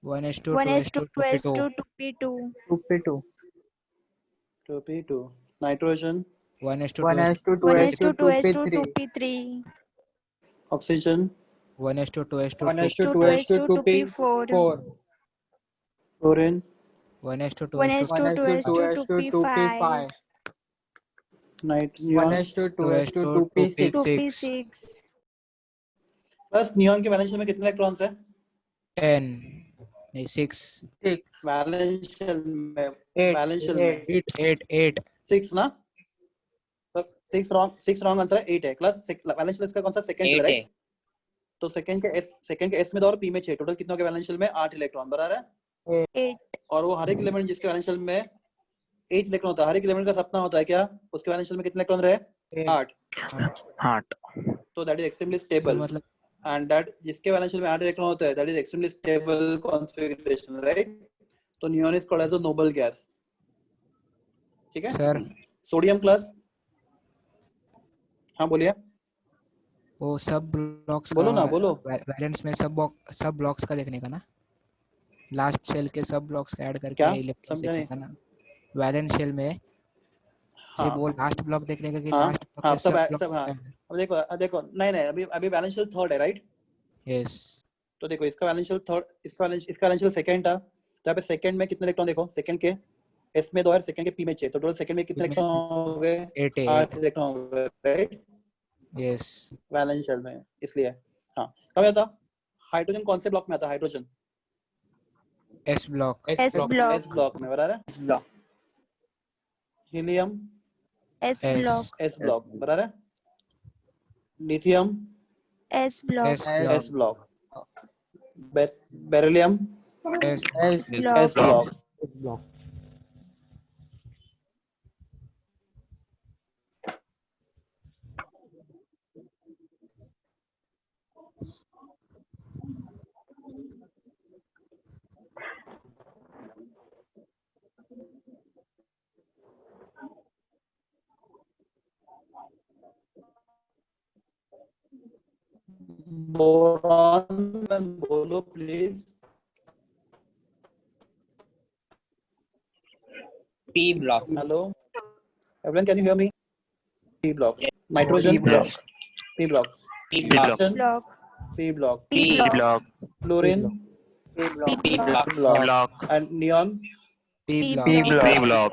1s2
1s2, 2s2,
2p2
2p2.
2p2। Nitrogen
1s2
1s2.
1s2, 2s2,
2p3.
2p3.
Oxygen
1s2 2s2
1s2.
2s2,
2p4.
2p4.
Chlorine
1s2
1s2, 2s2, 2p5.
Neon
1s2. 2p6.
2p6.
बस neon के valence shell में कितने electrons है?
10 नहीं 6
valence shell में
8
6 ना, तो 6 wrong answer है। 8 है। क्लास वैलेंस शेल इसका कौन सा? Second shell, right. तो सेकंड के एस में 2 और पी में 6, टोटल कितना हो गया वैलेंस शेल में? 8 इलेक्ट्रॉन, बराबर है।
8.
और वो हर एक एलिमेंट जिसके वैलेंस शेल में 8 इलेक्ट्रॉन होता है, हर एक एलिमेंट का सपना होता है क्या उसके वैलेंस शेल में कितने इलेक्ट्रॉन रहे? 8।
Heart.
तो दैट इज एक्सट्रीमली स्टेबल,
मतलब
एंड दैट जिसके वैलेंस शेल में 8 इलेक्ट्रॉन होता है, that is extremely stable configuration, right. तो neon is called as a noble gas, ठीक है
सर
सोडियम क्लास, हाँ बोलिए,
वो सब ब्लॉक्स
बोलो ना,
का
बोलो।
वैलेंस में सब ब्लॉक्स का देखने का ना, लास्ट शेल के सब ब्लॉक्स का ऐड करके
क्या
इलेक्ट्रॉन्स
समझा
देखने
नहीं?
का ना, वैलेंस शेल में सिर्फ वो लास्ट ब्लॉक देखने का कि
हाँ
लास्ट ब्लॉक
हाँ
के
सब
सब
सब हाँ।
ब्लॉक्स।
अब देखो नहीं अभी वैलेंस शेल थर्ड है, राइट।
यस
तो देखो इसका वैलेंस शेल थर्ड, इसका वैलेंस शेल सेकंड था, तो यहाँ पे सेकंड में कितने इलेक्ट्रॉन देखो, सेकंड के एस में 2 और सेकंड के पी में 6, तो टोटल सेकंड में कितने इलेक्ट्रॉन हो गए? 8 इलेक्ट्रॉन हो गए, राइट,
यस
वैलेंस शेल में, इसलिए। हाँ कब आता हाइड्रोजन? कौन से ब्लॉक में आता है hydrogen?
S block
S block.
S block में, बराबर है। Helium
S block.
S block, बराबर है। Lithium
S block.
S block, beryllium
S block.
S block. Boron में बोलो please.
P block.
Hello everyone, can you hear me? P block. Nitrogen
Block.
P block.
P block.
Block.
P block.
P block.
Block.
Chlorine
P
P
block.
block.
Block.
And neon
P
P
block
block.
Block.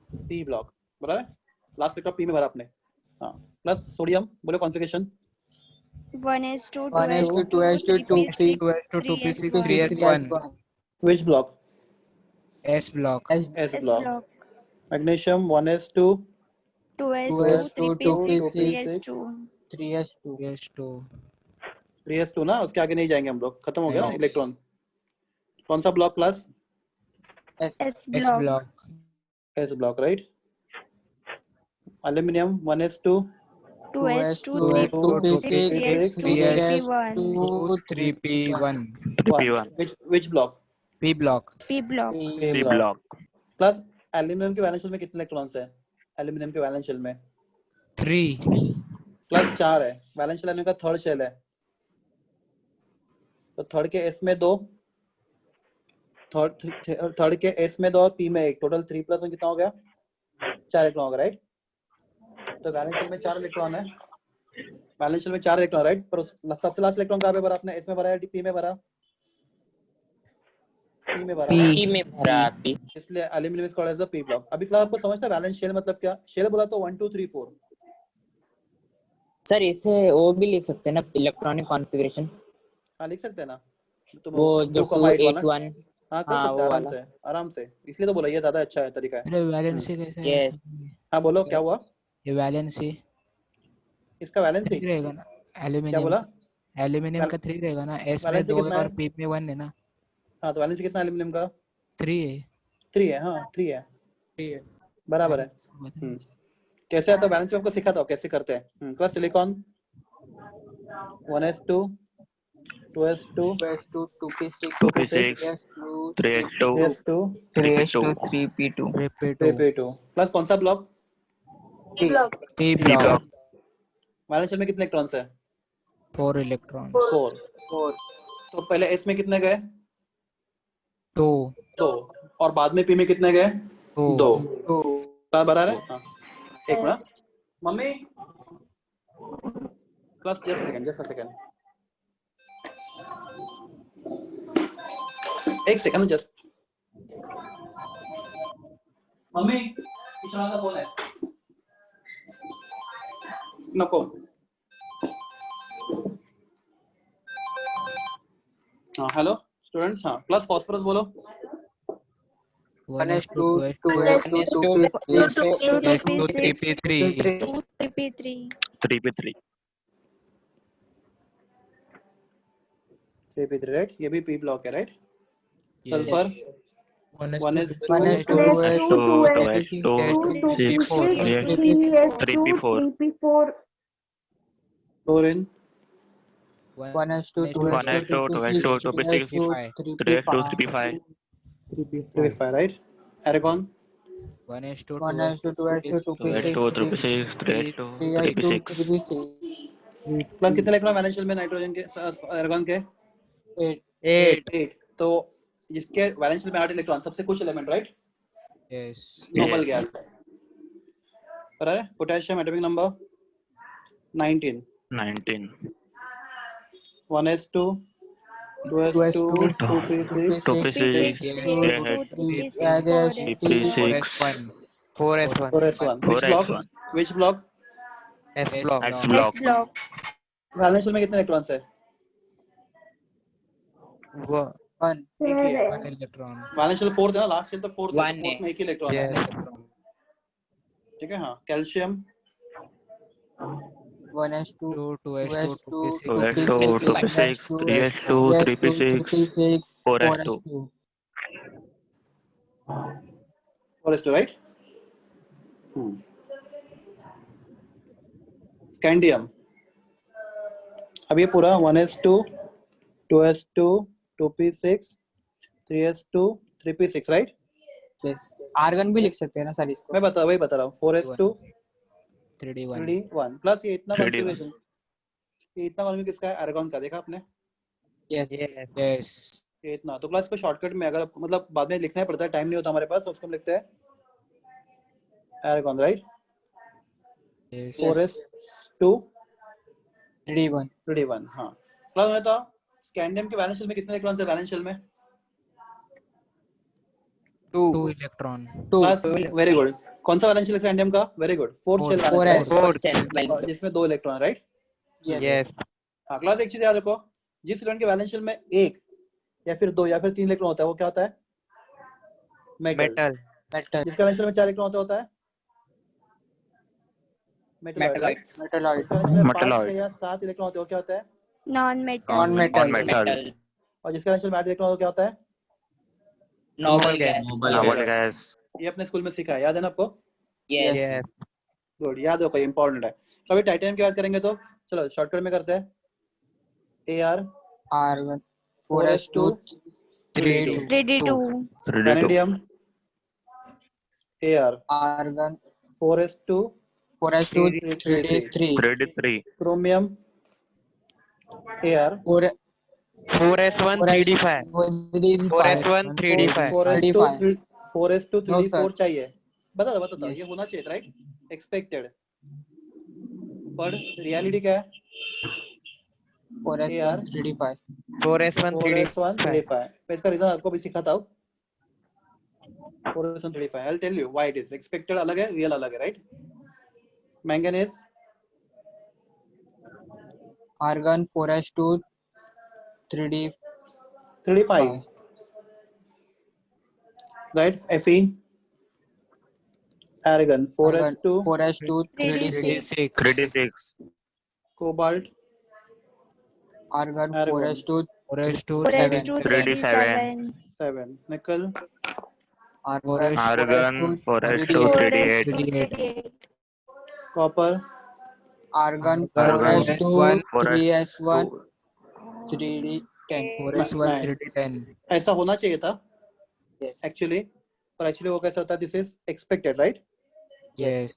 P block, बराबर है। Last letter P में भरा आपने, हाँ plus sodium बोलो configuration
1s2
1s2
2s2
2s2
3p6
2s2 2p6
3s1
3s1
which block
S block
S
S
block
block
magnesium 1s2
2s2 3p6
2p6
3s2
3s2
S2
3s2 ना, उसके आगे नहीं जाएंगे हम लोग, खत्म हो गया ना
नहीं।
इलेक्ट्रॉन। कौन सा block plus
S
S
block
block
S block right. Aluminium 1s2
2s2
2s2
3p6 3s2 3p1
3p1
1 which block
P block
P block
P
P
block
block.
Plus aluminium के वैलेंस शेल में कितने electrons है? Aluminium के valence shell में
3
plus 4 है। Valence shell aluminium का third shell है, तो थर्ड के S में 2, थर्ड के S में 2 और P में 1, टोटल 3 + 1 कितना हो गया? 4 इलेक्ट्रॉन होगा राइट। तो वैलेंस शेल में 4 इलेक्ट्रॉन है, वैलेंस शेल में 4 इलेक्ट्रॉन राइट। पर सबसे लास्ट इलेक्ट्रॉन कहाँ पे भरा आपने? S में भरा है P में भरा? P में भरा,
P में भरा P।
इसलिए aluminium is called as a P block. अभी क्लास आपको समझता है वैलेंस शेल मतलब क्या? शेल बोला तो 1 2 3 4।
सर इसे वो भी लिख सकते हैं ना, इलेक्ट्रॉनिक कॉन्फ़िगरेशन,
हाँ लिख सकते हैं ना, तुम
वो जो
2,8 वाला।
281।
हाँ कर
हाँ,
सकते हैं
वो
आराम
वाला।
से, आराम से, इसलिए तो बोला ये ज्यादा अच्छा है तरीका है।
अरे वैलेंसी कैसे है
Yes।
ऐसा?
हाँ बोलो क्या हुआ?
ये वैलेंसी
इसका वैलेंसी
3 रहेगा ना
क्या
एल्यूमिनियम
बोला?
का? एल्यूमिनियम का 3 रहेगा ना, S में
वैलेंसी
2 है
कितना
और
है?
P में 1 है ना,
हाँ तो वैलेंसी कितना है एल्यूमिनियम का?
3 है
3 है। हाँ 3 है, बराबर है। कैसे आता है वैलेंसी? आपको सिखाता हूँ कैसे करते हैं। Class silicon 1s2 2s2
2s2 2p6
2p6 3s2
3s2
3p2
3p2
3p2
3p2 plus कौन सा ब्लॉक?
P
P
block
block.
Valence shell में कितने इलेक्ट्रॉन्स है?
4 इलेक्ट्रॉन
4। तो पहले S में कितने गए?
2
2, और बाद में P में कितने गए? 2। क्या बराबर है? हाँ एक minute mummy, class just a second, एक second just. Mummy kitchen phone है, नको। हाँ हेलो स्टूडेंट्स। हाँ प्लस फास्फोरस बोलो।
1s2
2s2 2p6
2s2 3p3
3p3
3p3
3p3 right, ये भी P ब्लॉक है right.
Yes।
Sulphur 1s2
1s2
2s2 2s2 6 3p4
chlorine
1s2
1s2 2s2 2p6 3s2 3p5
3p5 right. Argon
1s2
1s2 2s2
2s2 3p6 3s2 3p6
plus कितने electron valence shell में nitrogen के argon के? 8। तो इसके valence shell में 8 electron, सबसे कुछ element right,
Yes।
Noble gas. पर है potassium atomic number 19
19
1s2 2s2 2p6
2p6
3p6 3s2 3p6
4s1
which block
S
X
block
S
block
block
valence shell में कितने इलेक्ट्रॉन्स है?
1
एक ही है।
1 इलेक्ट्रॉन
वैलेंस शेल 4 था ना, लास्ट शेल तो 4 था,
1
4 में एक ही इलेक्ट्रॉन है। ठीक है। हाँ calcium
1s2
2s2
2s2 2p6 3s2 3p6 4s2
4s2 right. Scandium, अब ये पूरा 1s2 2s2 2p6 3s2 3p6 right.
Argon भी लिख सकते हैं ना सर इसको?
मैं वही बता रहा हूँ 4s2
3d1
3d1 प्लस ये इतना
3d1
कॉन्फ़िगरेशन, ये इतना कॉन्फ़िगरेशन किसका है? एरागोन का, देखा आपने?
Yes
Yes।
ये इतना। तो क्लास को शॉर्टकट में अगर मतलब बाद में लिखना ही पड़ता है, टाइम नहीं होता हमारे पास, तो उसको हम लिखते हैं एरागोन right.
Yes।
4s2
3d1
3d1 हाँ। प्लस में था स्कैंडियम के वैलेंस शेल में कितने इलेक्ट्रॉन्स है? वैलेंस शेल में
2 इलेक्ट्रॉन
प्लस वेरी गुड कौन सा वैलेंशियल स्कैंडियम का? Very good, fourth shell
Four
valence,
S.
Fourth cell valence.
जिसमें 2 इलेक्ट्रॉन, राइट?
Yes.
हाँ, क्लास एक चीज याद रखो, जिस इलेक्ट्रॉन के वैलेंशियल में 1 या फिर 2 या फिर 3 इलेक्ट्रॉन होता है वो क्या होता है? मेटल।
Metal.
जिसका वैलेंशियल में 4 इलेक्ट्रॉन होता है मेटलॉइड, राइट?
Metalloids.
Metalloid.
जिसका वैलेंशियल में 5,
Metalloid.
6 या 7 इलेक्ट्रॉन होते हैं वो क्या होता है?
Non-metal.
Non-metal.
Non-metal.
और जिसका वैलेंशियल में 8 इलेक्ट्रॉन होता है क्या होता है?
Normal gas.
Noble gas.
ये अपने स्कूल में सीखा है, याद है ना आपको?
Yes.
गुड, याद रखो, इंपॉर्टेंट है। तो अभी टाइटेनियम की बात करेंगे तो चलो शॉर्टकट में करते हैं। AR
R1. 4s2. 3d2.
3D2.
3D2.
Vanadium AR
Argon.
4s2
4s2. 3d3.
3D3.
Chromium AR
4s1. 3d5. 4s1. 3d5.
4s2
No,
3d4
sir.
चाहिए। बता दो,
Yes.
ये होना चाहिए, राइट? एक्सपेक्टेड, पर रियलिटी क्या है?
4s1. 3d5.
4s1 3d5। मैं इसका रीजन आपको भी सिखाता हूँ। 4s1 3d5, I'll tell you why it is. Expected अलग है, रियल अलग है, right? Manganese
Argon. 4s2.
3d5, right? Fe argon 4s2
4s2. 3d6.
3D6.
cobalt
Argon.
Argon.
4s2.
4s2
4s2
3D7.
7 nickel
Argon.
Argon. 4s2 3D8.
3D8.
copper
Argon.
Argon.
4s2.
4s2.
3s1. 3d10.
4s1
Nine.
3d10
ऐसा होना चाहिए था
Yes.
Actually, पर actually वो कैसा होता है? This is expected, right?
yes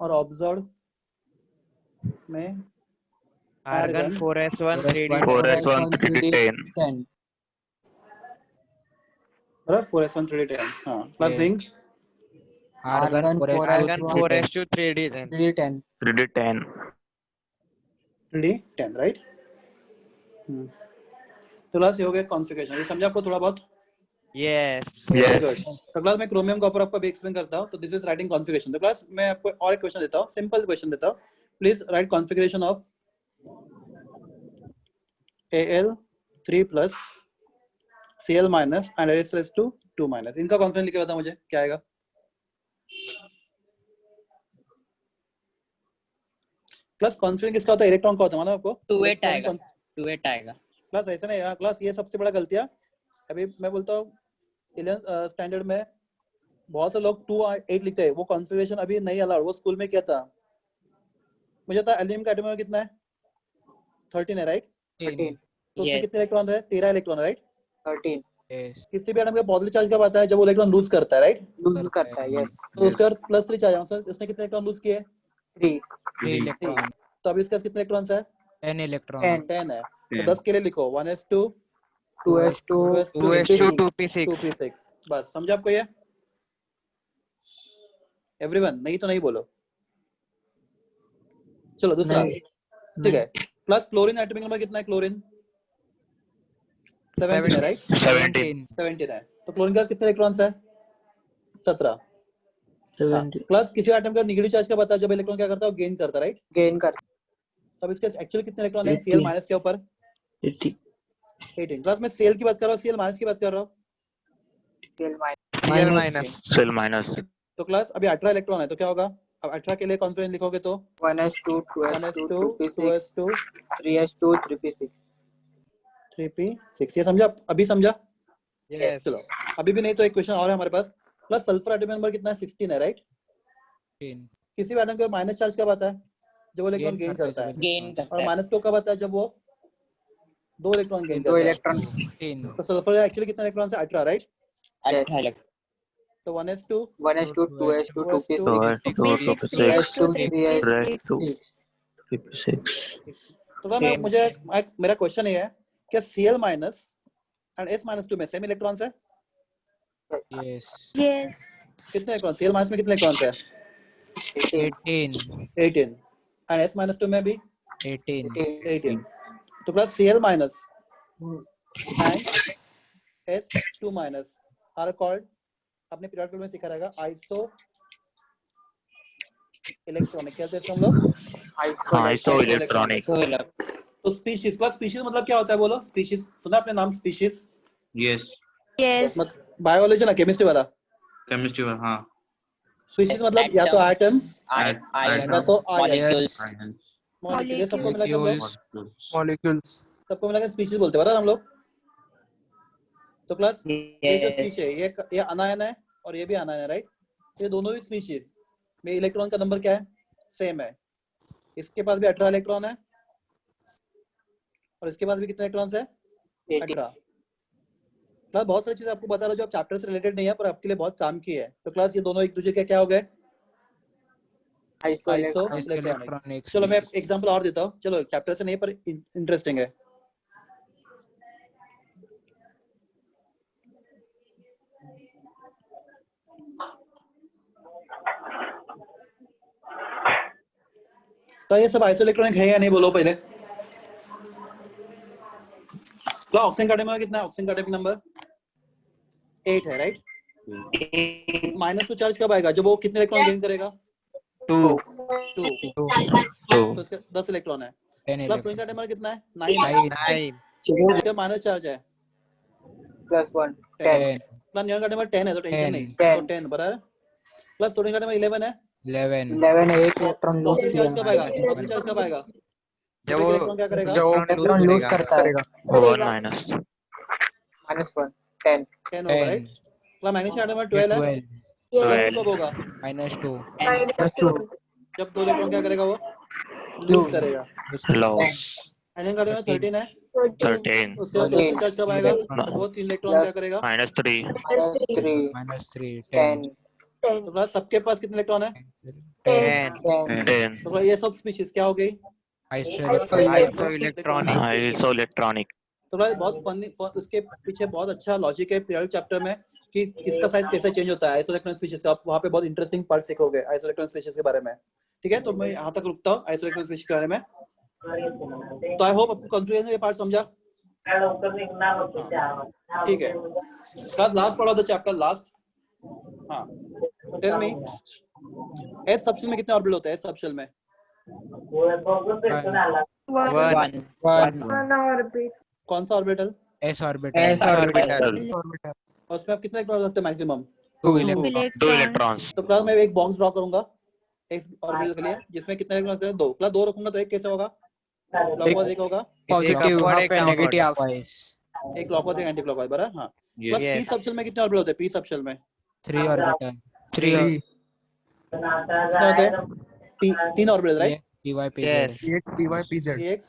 और ऑब्जर्व में
Argon 4s1 3d
4s1 3D10.
10.
बराबर 4s1 3d10। हाँ, plus
Yes.
Zinc
argon
Argon
4s2
4s2 3d10
3d10.
3D10.
3d10, right? तो क्लास ये हो गया कॉन्फ़िगरेशन, ये समझा आपको थोड़ा बहुत?
yes
Yes.
तो क्लास मैं क्रोमियम कॉपर आपको अभी एक्सप्लेन करता हूँ। तो दिस इज राइटिंग कॉन्फ़िगरेशन। तो क्लास मैं आपको और एक क्वेश्चन देता हूँ, सिंपल क्वेश्चन देता हूँ। Please right configuration of Al3+ Cl- and As2 2-। इनका कॉन्फ़िगरेशन लिखे बता मुझे क्या आएगा? क्लास कॉन्फ़िगरेशन किसका होता है? इलेक्ट्रॉन का होता है, मालूम है आपको?
2-8 आएगा 2-8 आएगा
क्लास ऐसा नहीं है क्लास, ये सबसे बड़ा गलतियाँ। अभी मैं बोलता हूँ 11th स्टैंडर्ड में बहुत से लोग 2-8 लिखते हैं, वो कॉन्फ़िगरेशन अभी नहीं अलाउड। वो स्कूल में क्या था? मुझे था एल्यूमिनियम का एटम में कितना है? 13 है, राइट?
13.
तो उसमें
Yes.
कितने इलेक्ट्रॉन है? 13 इलेक्ट्रॉन, राइट?
13.
yes
किसी भी एटम का पॉजिटिव चार्ज कब आता है? जब वो इलेक्ट्रॉन लूज करता है, राइट?
लूज करता है. Yes.
तो उसका +3 चार्ज है। उसने कितने इलेक्ट्रॉन लूज किए?
3.
3 electron
तो अभी इसके पास कितने इलेक्ट्रॉन्स है?
10 electron
10.
10 है। तो 10 के लिए लिखो 1s2
2s2.
2s2 2p6
2p6। बस समझा आपको ये? एवरीवन नहीं तो नहीं बोलो। चलो दूसरा, ठीक है। प्लस क्लोरीन एटॉमिक नंबर कितना है? क्लोरीन 17 है, राइट?
17.
17 है। तो क्लोरीन के पास कितने इलेक्ट्रॉन्स है? 17। प्लस किसी एटम का नेगेटिव चार्ज का बता, जब इलेक्ट्रॉन क्या करता है? गेन करता है, राइट?
Gain करता
तब इसके एक्चुअली कितने इलेक्ट्रॉन है? Cl- के ऊपर 18। प्लस मैं Cl की बात कर रहा हूँ, Cl- की बात कर रहा हूँ।
Cl minus
Cl-.
तो क्लास अभी 18 इलेक्ट्रॉन है, तो क्या होगा? अब 18 के लिए कॉन्फिडेंस लिखोगे तो
1s2. 2s2.
1s2
2p6.
2s2
3s2. 3p6.
3p6। ये समझा? अभी समझा?
yes
चलो अभी भी नहीं तो एक क्वेश्चन और है हमारे पास। प्लस सल्फर एटम नंबर कितना है? 16 है, राइट?
15
किसी भी एटम का माइनस चार्ज कब आता है? जब वो इलेक्ट्रॉन गेन करता है।
गेन करता
और
है
माइनस क्यों कब आता है? जब वो 2 इलेक्ट्रॉन गेन
2
करता है।
इलेक्ट्रॉन.
15
तो सल्फर एक्चुअली कितने इलेक्ट्रॉन है? 18, राइट?
18 इलेक्ट्रॉन
तो 1s2
1s2. 2s2. 2p6.
2s2
2p6
2p6
3s2
3p6.
तो क्या
Same.
मुझे मेरा क्वेश्चन ये है, क्या Cl- एंड S-2 में सेम इलेक्ट्रॉन्स है?
yes
yes
कितने इलेक्ट्रॉन? Cl- में कितने इलेक्ट्रॉन्स है?
18
18। एंड S-2 में भी
18
18। तो plus Cl- and S2- are called आपने पीरियोडिक में सीखा रहेगा आइसो इलेक्ट्रॉनिक, क्या कहते हैं हम लोग?
Iso electronic.
तो स्पीशीज का स्पीशीज मतलब क्या होता है बोलो? स्पीशीज सुना आपने नाम स्पीशीज?
Yes
Yes.
बायोलॉजी ना केमिस्ट्री वाला?
केमिस्ट्री में हाँ
स्पीशीज मतलब या तो एटम या तो
molecules,
मॉलिक्यूल, ये सबको मिला के हम लोग
Molecules.
मॉलिक्यूल्स।
सबको मिला के स्पीशीज बोलते हैं बराबर हम लोग। तो प्लस ये जो स्पीशीज है
yes,
ये अनायन है और ये भी अनायन है, राइट? ये दोनों भी स्पीशीज में इलेक्ट्रॉन का नंबर क्या है? सेम है। इसके पास भी 18 इलेक्ट्रॉन है और इसके पास भी कितने इलेक्ट्रॉन्स है? 18। क्लास बहुत सारी चीजें आपको बता रहा हूं जो आप चैप्टर से रिलेटेड नहीं है पर आपके लिए बहुत काम की है। तो क्लास ये दोनों एक दूसरे के क्या हो गए? Iso electronic.
Electronics.
चलो मैं एग्जांपल और देता हूँ, चलो चैप्टर से नहीं पर इंटरेस्टिंग है। तो ये सब आइसो इलेक्ट्रॉनिक है या नहीं बोलो पहले? तो ऑक्सीजन का एटम कितना है? ऑक्सीजन का एटम नंबर 8 है, राइट? माइनस टू चार्ज कब आएगा? जब वो कितने इलेक्ट्रॉन गेन करेगा? 2 तो इसके 10 इलेक्ट्रॉन है।
10
प्लस फ्लोरीन का एटम कितना है? 9 है।
9
इसका माइनस चार्ज है
+1 10
10
प्लस नियॉन का एटम 10 है तो टेंशन
10
नहीं, तो 10 बराबर है। प्लस सोडियम का एटम 11 है।
11
11 एक इलेक्ट्रॉन लूज
पॉजिटिव चार्ज कब आएगा? पॉजिटिव चार्ज कब आएगा?
जब
तो
वो
इलेक्ट्रॉन क्या करेगा?
जो इलेक्ट्रॉन लूज करता है
1 माइनस
-1 10
10 होगा, राइट? प्लस माइनस एटम 12 है।
12
कब होगा?
-2
जब दो इलेक्ट्रॉन क्या करेगा? वो लूज करेगा।
लॉस
आयरन का एटम 13 है।
13
उसके बाद पॉजिटिव चार्ज कब आएगा? तब वो 3 इलेक्ट्रॉन क्या करेगा?
-3
3
-3
10
तो प्लस सबके पास कितने इलेक्ट्रॉन है?
10
10
10
तो ये सब स्पीशीज क्या हो गई?
Iso
isoelectronic
iso electronic.
तो भाई बहुत फनी, उसके पीछे बहुत अच्छा लॉजिक है पीरियोडिक चैप्टर में कि किसका साइज कैसे चेंज होता है आइसोइलेक्ट्रॉनिक स्पीशीज का। आप वहाँ पे बहुत इंटरेस्टिंग पार्ट सीखोगे आइसोइलेक्ट्रॉनिक स्पीशीज के बारे में। ठीक है, तो मैं यहाँ तक रुकता हूँ आइसोइलेक्ट्रॉनिक स्पीशीज के बारे में। तो आई होप आपको कंफ्यूजन ये पार्ट समझा। ठीक है, last part of the chapter last. हाँ, टेल मी एस सबशेल में कितने ऑर्बिटल होते हैं? एस सबशेल में
1
कौन सा ऑर्बिटल?
S orbital
और उसमें आप कितने इलेक्ट्रॉन रख सकते हैं मैक्सिमम?
2 electron
2 electrons.
तो प्लस मैं एक बॉक्स ड्रॉ करूंगा एक्स ऑर्बिटल के लिए जिसमें कितने इलेक्ट्रॉन हैं? 2 प्लस 2 रखूंगा तो एक कैसे होगा? क्लॉकवाइज एक होगा,
पॉजिटिव
upward,
हाफ
एक
and
downward.
Negative half
twice
एक क्लॉकवाइज एक एंटी क्लॉकवाइज बराबर। हाँ, प्लस
Yes.
पी सबशेल में कितने ऑर्बिटल होते हैं? पी सबशेल में
3 orbital
3
कितने होते हैं? तीन orbital, right?
py pz
Yes.
px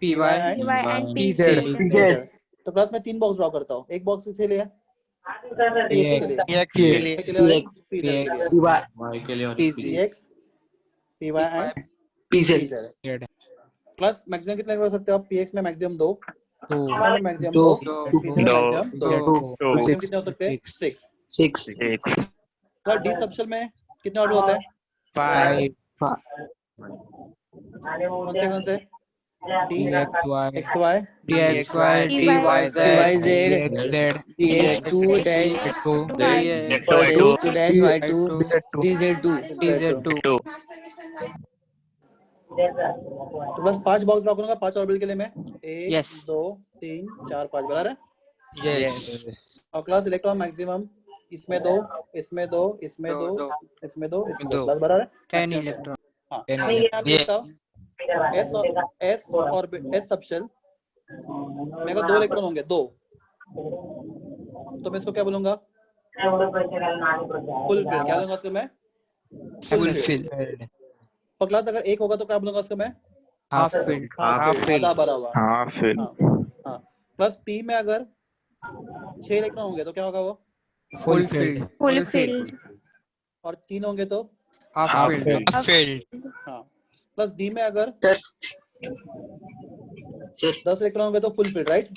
py
and
and
pz
pz। तो प्लस मैं 3 बॉक्स ड्रॉ करता हूँ। एक बॉक्स के लिए
px
Px के लिए
के लिए और एक pz के लिए।
वाई के लिए और
px py and
pz
pz। Plus maximum कितने कर सकते हो आप? px में मैक्सिमम 2,
2
में मैक्सिमम
दो,
2, pz में मैक्सिमम 2,
2
मैक्सिमम कितने हो सकते हैं? 6।
6
6
प्लस डी सबशेल में कितने ऑर्बिटल होते हैं?
5
कौन से? d
dxy
xy
dxy dyz
dxz
dx2 dash
y2
dash y2 dz2
dz2
2
तो बस 5 बॉक्स ड्रॉ करूंगा 5 ऑर्बिटल के लिए मैं 1
Yes.
2 3 4 5 बराबर है।
yes
और क्लास इलेक्ट्रॉन मैक्सिमम इसमें 2 इसमें 2 इसमें 2
दो,
इसमें 2 इसमें 2
दो।
प्लस बराबर है
10 इलेक्ट्रॉन
हाँ।
10
मैं यहाँ पे लिखता हूँ एस और एस सबशेल मेरे को 2 इलेक्ट्रॉन होंगे 2, तो मैं इसको क्या बोलूंगा? Full fill. क्या बोलूंगा उसको मैं? Full fill.
filled
और क्लास अगर 1 होगा तो क्या बोलूंगा उसको मैं?
half filled
हाफ फिल, आधा भरा हुआ।
हाँ फिर
हाँ, प्लस पी में अगर 6 इलेक्ट्रॉन होंगे तो क्या होगा वो?
full filled
fulfilled
और 3 होंगे तो
हाफ
हाफ
फील्ड
हाँ। प्लस डी में अगर
सर
10 इलेक्ट्रॉन होंगे तो फुल फिल, राइट?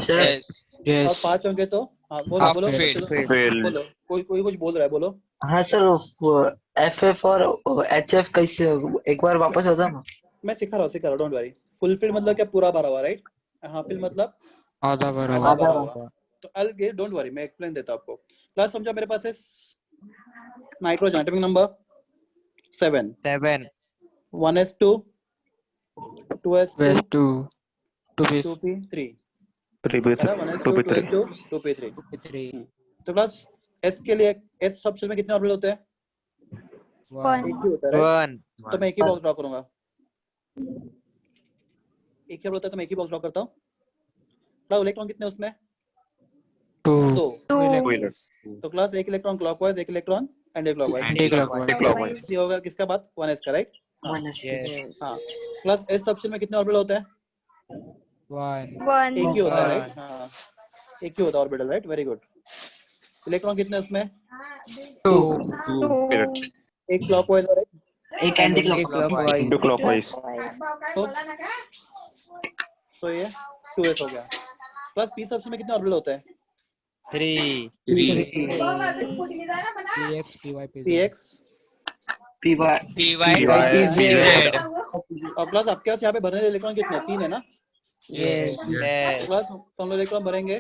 सर
और 5 होंगे तो हाँ बोलो
Half
बोलो
filled.
चलो,
Filled.
बोलो कोई कुछ बोल रहा है, बोलो।
हाँ सर FF और HF कैसे एक बार वापस होता ना?
मैं सिखा रहा हूँ डोंट वरी। फुल फिल मतलब क्या? पूरा भरा हुआ, राइट? हाफ फिल मतलब
आधा भरा
आधा
हुआ
भरा हुआ। तो I'll get, don't worry, मैं एक्सप्लेन देता हूँ आपको. क्लास समझो मेरे पास है nitrogen atomic number 7,
7
1s2, 2s2,
2 2p
2p3,
3p3
1s2, 2s2, 2p3.
3
तो क्लास s के लिए s सब में कितने ऑर्बिटल होते हैं?
1
एक ही होता है, right?
1
तो मैं एक ही बॉक्स ड्रॉ करूंगा. एक ही होता है तो मैं एक ही बॉक्स ड्रॉ करता हूँ. क्लास इलेक्ट्रॉन कितने हैं उसमें?
2
2.
2
तो क्लास एक इलेक्ट्रॉन क्लॉकवाइज, एक इलेक्ट्रॉन एंटी क्लॉकवाइज.
clockwise
ये होगा किसका बात? 1s का, राइट? हाँ. क्लास s सबशेल में कितने ऑर्बिटल होते हैं?
1
1
एक ही होता है,
One.
राइट? हाँ, एक ही होता है orbital, right? Very good. Electron कितने हैं उसमें?
2
एक क्लॉकवाइज और
एक एंटी
clockwise.
तो ये 2s हो गया. प्लस p सबशेल में कितने ऑर्बिटल होते हैं?
3
px py
px
पीवाई
और प्लस आपके पास यहाँ पे भरने वाले इलेक्ट्रॉन कितने हैं? 3 है ना?
yes
प्लस तो हम लोग इलेक्ट्रॉन भरेंगे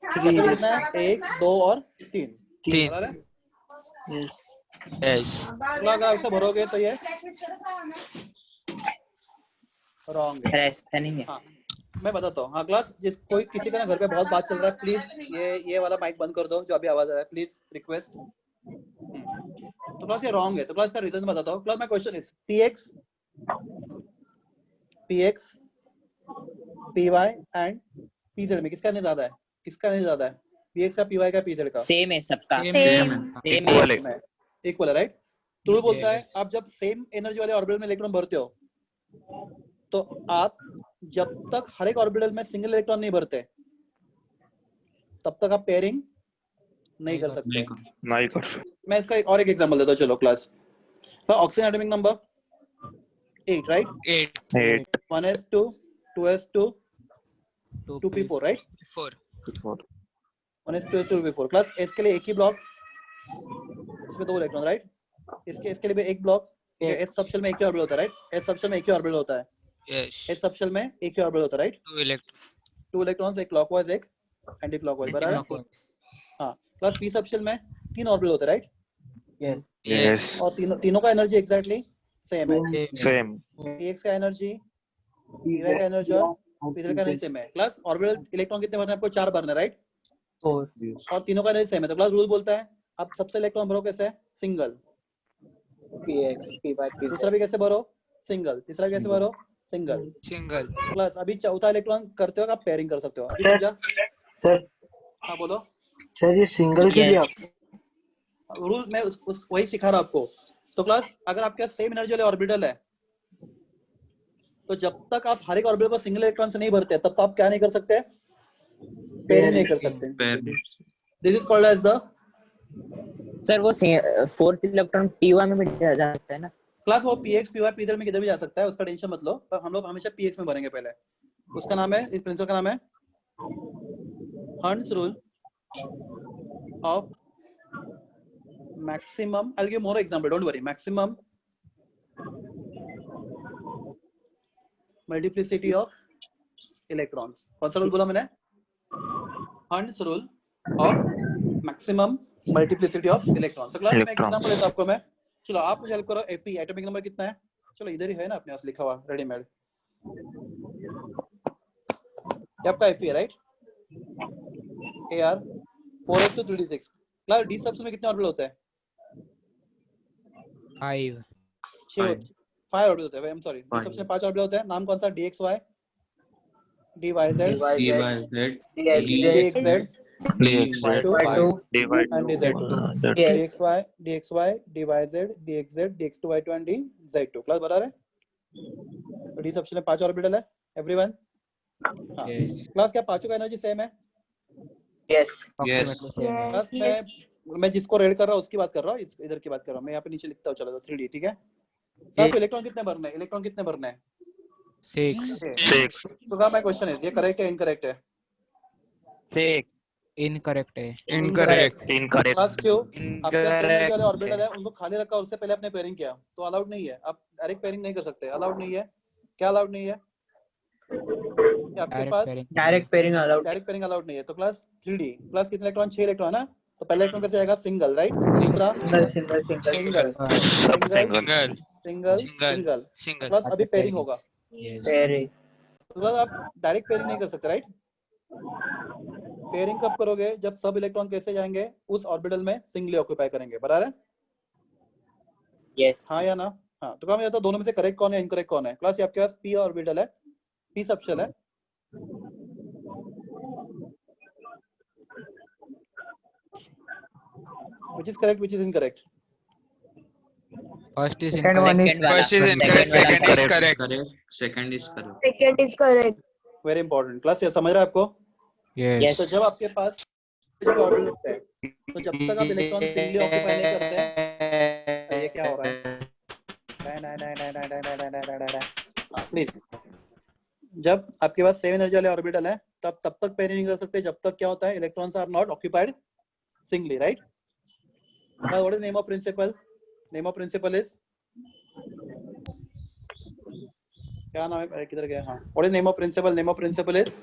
कितना है? 1, 2 और 3.
3
बराबर है?
yes
तो अगर ऐसा भरोगे तो ये रॉन्ग है.
ऐसा नहीं है.
हाँ, मैं बताता हूँ. हाँ क्लास, जिस कोई किसी का ना घर पे बहुत बात चल रहा है, प्लीज ये वाला माइक बंद कर दो जो अभी आवाज आ रहा है, प्लीज रिक्वेस्ट. तो क्लास ये रॉन्ग है. तो क्लास का रीजन बताता हूँ. Class my question is px py and pz में किसका नहीं ज्यादा है? किसका नहीं ज्यादा है? px का, py का, pz का?
सेम है सबका.
same
Equal है.
इक्वल है, राइट? तो वो बोलता है
Yes.
आप जब सेम एनर्जी वाले ऑर्बिटल में इलेक्ट्रॉन भरते हो तो आप जब तक हर एक ऑर्बिटल में सिंगल इलेक्ट्रॉन नहीं भरते तब तक आप पेयरिंग नहीं कर सकते.
नहीं कर सकते.
मैं इसका एक और एक एग्जांपल देता हूँ. चलो class, oxygen atomic number 8, right?
8
1s2, 2s2, 2p4, right? 1s2, 2p4. Class s के लिए एक ही ब्लॉक, इसमें 2 इलेक्ट्रॉन, राइट? इसके लिए भी एक ब्लॉक. s सबशेल में एक ही ऑर्बिटल होता है, राइट? s सबशेल में एक ही ऑर्बिटल होता है.
yes
s सबशेल में एक ही ऑर्बिटल होता है, राइट? 2 इलेक्ट्रॉन्स, एक क्लॉकवाइज एक एंटी क्लॉकवाइज. बराबर है? हाँ. प्लस p सबशेल में 3 ऑर्बिटल होते हैं, राइट?
yes
और तीनों का एनर्जी एग्जैक्टली सेम है.
same
px का एनर्जी, py का एनर्जी और pz का एनर्जी सेम है. प्लस ऑर्बिटल इलेक्ट्रॉन कितने भरने हैं आपको? 4 भरने, राइट? और तीनों का एनर्जी सेम है. तो प्लस रूल बोलता है आप सबसे इलेक्ट्रॉन भरो कैसे? सिंगल. दूसरा भी कैसे भरो? सिंगल. तीसरा भी कैसे भरो? सिंगल.
single
प्लस अभी चौथा इलेक्ट्रॉन करते हो आप पेयरिंग कर सकते हो. अभी समझा?
सर
हाँ बोलो.
सर ये सिंगल के लिए
रूल मैं वही सिखा रहा हूँ आपको. तो क्लास अगर आपके पास सेम एनर्जी वाले ऑर्बिटल है तो जब तक आप हर एक ऑर्बिटल को सिंगल इलेक्ट्रॉन से नहीं भरते तब तक आप क्या नहीं कर सकते? पेयरिंग नहीं कर सकते. This is called as the
sir वो 4th इलेक्ट्रॉन P1 में भी जा सकता है ना?
क्लास. वो px py pz में किधर भी जा सकता है, उसका टेंशन मत लो. पर हम लोग हमेशा px में भरेंगे पहले. उसका नाम है, इस प्रिंसिपल का नाम है hertz rule of maximum. I will give more example, don't worry. Maximum multiplicity of electrons. कौन सा रूल बोला मैंने? Hertz rule of maximum multiplicity of electrons. तो क्लास में एक एग्जांपल देता हूं आपको मैं. चलो आप मुझे हेल्प करो. Fe एटॉमिक नंबर कितना है? चलो इधर ही है ना अपने पास लिखा हुआ रेडीमेड. ये आपका Fe है, right? Ar 4s2 3d6. Class d सबसे में कितने ऑर्बिटल होते हैं?
5
5 ऑर्बिटल होते हैं. आई एम सॉरी, d सबसे में 5 ऑर्बिटल होते हैं. नाम कौन सा? dxy, dyz, dxz,
divide
and dz2. dxy, dyz, dxz, dx2y2 and dz2. Class बराबर है? तो d सबसे में 5 ऑर्बिटल है. एवरीवन? हाँ.
yes
क्लास क्या पांचों का एनर्जी सेम है?
approximately same है.
क्लास मैं जिसको रेड कर रहा हूँ उसकी बात कर रहा हूँ, इधर की बात कर रहा हूँ. मैं यहाँ पे नीचे लिखता हूँ. चलो 3d, ठीक है? तो इलेक्ट्रॉन कितने भरने हैं? इलेक्ट्रॉन कितने भरने हैं?
6
तो क्या मैं क्वेश्चन है, ये करेक्ट है इनकरेक्ट है?
6
incorrect है.
incorrect
क्लास क्यों? आपके पास वाले ऑर्बिटल है, उनको खाली रखा, उससे पहले आपने पेयरिंग किया तो अलाउड नहीं है. आप डायरेक्ट पेयरिंग नहीं कर सकते. अलाउड नहीं है. क्या अलाउड नहीं है? कि आपके
direct
pass
pairing
direct pairing allowed
direct pairing allowed नहीं है। तो क्लास 3D क्लास कितने इलेक्ट्रॉन, 6 इलेक्ट्रॉन है, तो पहला इलेक्ट्रॉन कैसे आएगा, सिंगल, राइट, दूसरा
सिंगल सिंगल सिंगल
सिंगल
सब
single
single
single
Single.
Single.
Single.
Plus अभी पेयरिंग
पेयरिंग
होगा,
यस
पेयरिंग
तो प्लस आप डायरेक्ट पेयरिंग नहीं कर सकते, राइट। पेयरिंग कब करोगे, जब सब इलेक्ट्रॉन कैसे जाएंगे, उस ऑर्बिटल में सिंगली ऑक्यूपाई करेंगे, बराबर है,
यस
हाँ या ना। हाँ, तो क्या मैं दोनों में से करेक्ट कौन है, इनकरेक्ट कौन है। क्लास आपके पास पी ऑर्बिटल है, पी सबशेल है, which is correct, which is incorrect.
First is
second one is
First is incorrect, second is correct.
Correct, second is correct.
Second is correct.
Very important. Class ये समझ रहा है आपको।
Yes
तो जब आपके पास ऑर्बिटल होते हैं, तो जब तक आप इलेक्ट्रॉन सिंगली ऑक्यूपाई नहीं करते, ये क्या हो रहा है, प्लीज, जब आपके पास 7 एनर्जी वाले ऑर्बिटल है, तब तक पेयरिंग नहीं कर सकते जब तक क्या होता है, electrons are not occupied singly, right. What is name of principle, name of principle is, क्या नाम है, किधर गया, हाँ, what is name of principle, name of principle is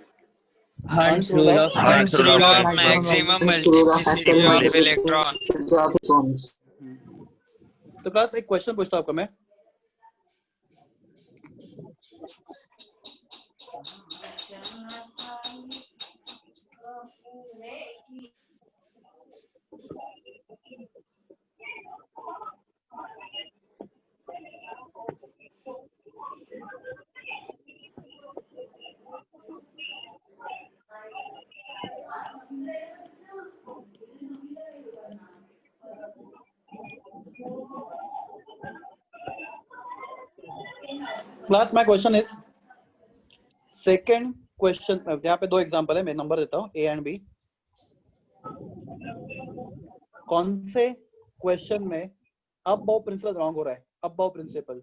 Hunt's rule of
Hunt's rule of maximum multiplicity of electron.
तो class एक question पूछता हूं आपको मैं, class my question is, second question, यहाँ पे दो एग्जांपल है, मैं नंबर देता हूँ ए एंड बी। कौन से क्वेश्चन में अब बाउ प्रिंसिपल रॉन्ग हो रहा है, अब बाउ प्रिंसिपल,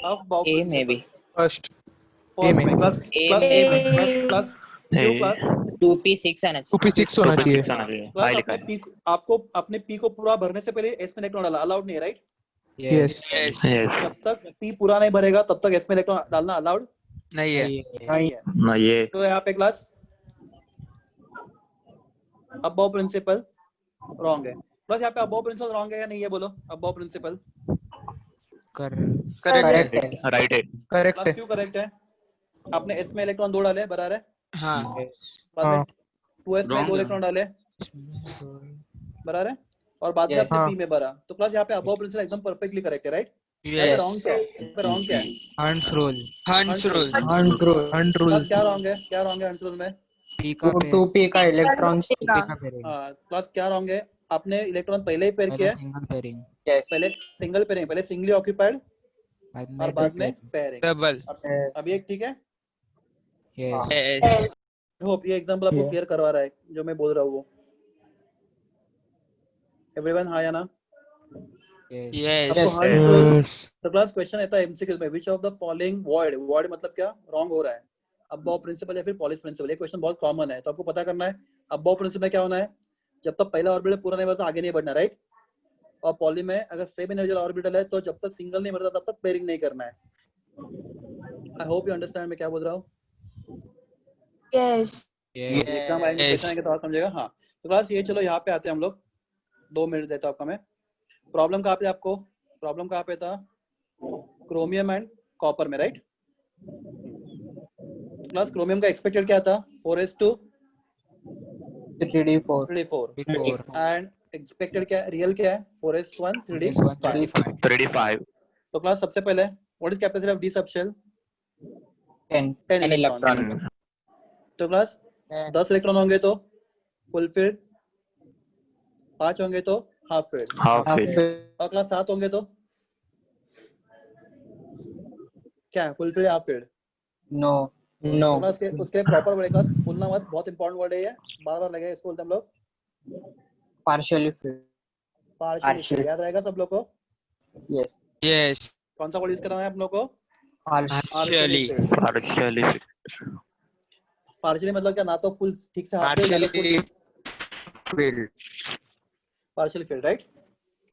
अब बाउ
ए में भी
फर्स्ट
फर्स्ट
में।
में, क्लास
ए
क्लास
में
ए में, क्लास क्यों, क्लास
2p6 आना चाहिए।
2p6 होना चाहिए।
क्लास अपने पी, आपको अपने पी को पूरा भरने से पहले एस में इलेक्ट्रॉन डालना अलाउड नहीं है, राइट।
Yes
Yes.
यस
जब तक पी पूरा नहीं भरेगा तब तक एस में इलेक्ट्रॉन डालना अलाउड
नहीं है।
नहीं है।
ना ये
तो यहाँ पे क्लास अबाउ प्रिंसिपल रॉन्ग है। प्लस यहाँ पे अबाउ प्रिंसिपल रॉन्ग है या नहीं है, बोलो अबाउ प्रिंसिपल।
करेक्ट
करेक्ट है
राइट है
करेक्ट
प्लस क्यों करेक्ट है, आपने एस में इलेक्ट्रॉन 2 डाले, बराबर है,
हाँ
बाद में 2s में
Wrong
2
है।
इलेक्ट्रॉन डाले, बराबर है, और बाद में
Yes.
आपने
हाँ।
पी में भरा। तो प्लस यहाँ पे अबाउ प्रिंसिपल एकदम परफेक्टली करेक्ट है, राइट।
यस
रॉन्ग क्या है, यहाँ पे रॉन्ग क्या है,
hunts rule
hunts rule
Hunt rule
plus क्या रॉन्ग है, क्या रॉन्ग है आंसर में।
पी का पे
2p का इलेक्ट्रॉन्स
पी का पेयरिंग
हाँ, प्लस क्या रॉन्ग है, आपने इलेक्ट्रॉन पहले ही पेयर
पहले
किया है,
सिंगल पेयरिंग
पहले सिंगल पेयरिंग, पहले सिंगली ऑक्यूपाइड और बाद में
डबल
पेयरिंग।
डबल
अभी एक ठीक है,
यस
यस
होप ये एग्जांपल आपको क्लियर करवा रहा है जो मैं बोल रहा हूँ वो। एवरीवन हाँ या ना।
यस
आपको हंट रूल, तो क्लास क्वेश्चन आता है एमसीक्यू में, which of the following void, void मतलब क्या, रॉन्ग हो रहा है, अबाउ प्रिंसिपल या फिर पॉलिश प्रिंसिपल। ये क्वेश्चन बहुत कॉमन है, तो आपको पता करना है अबाउ प्रिंसिपल क्या होना है, जब तक पहला ऑर्बिटल पूरा नहीं भरता आगे नहीं बढ़ना, राइट। और पॉली में अगर सेम एनर्जी ऑर्बिटल है तो जब तक सिंगल नहीं भरता तब तक पेयरिंग नहीं करना है। आई होप यू अंडरस्टैंड मैं क्या बोल रहा हूँ।
यस
एग्जाम आएंगे, क्वेश्चन आएंगे तो आप समझेगा। हाँ, तो क्लास ये चलो यहाँ पे आते हैं हम लोग, 2 मिनट देता हूँ आपका मैं। प्रॉब्लम कहाँ पे आपको, प्रॉब्लम कहाँ पे था, क्रोमियम एंड कॉपर में, राइट। क्लास क्रोमियम का एक्सपेक्टेड क्या था, 4s2
3d4
before
and expected क्या, रियल क्या है, 4s1 3d।
135
35
तो क्लास सबसे पहले what is capacity of d subshell,
10
10 electron. तो क्लास 10 इलेक्ट्रॉन होंगे तो फुल फील्ड, 5 होंगे तो हाफ फील्ड,
हाफ फील्ड
और क्लास 7 होंगे तो क्या है, full filled half filled.
No no
तो क्लास उसके प्रॉपर वर्ड क्लास बोलना मत, बहुत इंपॉर्टेंट वर्ड है ये, बार-बार लगेगा, इसको बोलते हैं हम लोग
पार्शियली फील्ड
पार्शियल। याद रहेगा सब लोग को,
यस
यस
कौन सा वर्ड यूज करना है आप लोग को,
पार्शियली
पार्शियली
पार्शियली मतलब क्या, ना तो फुल ठीक से half field,
partially
field
partial field, right.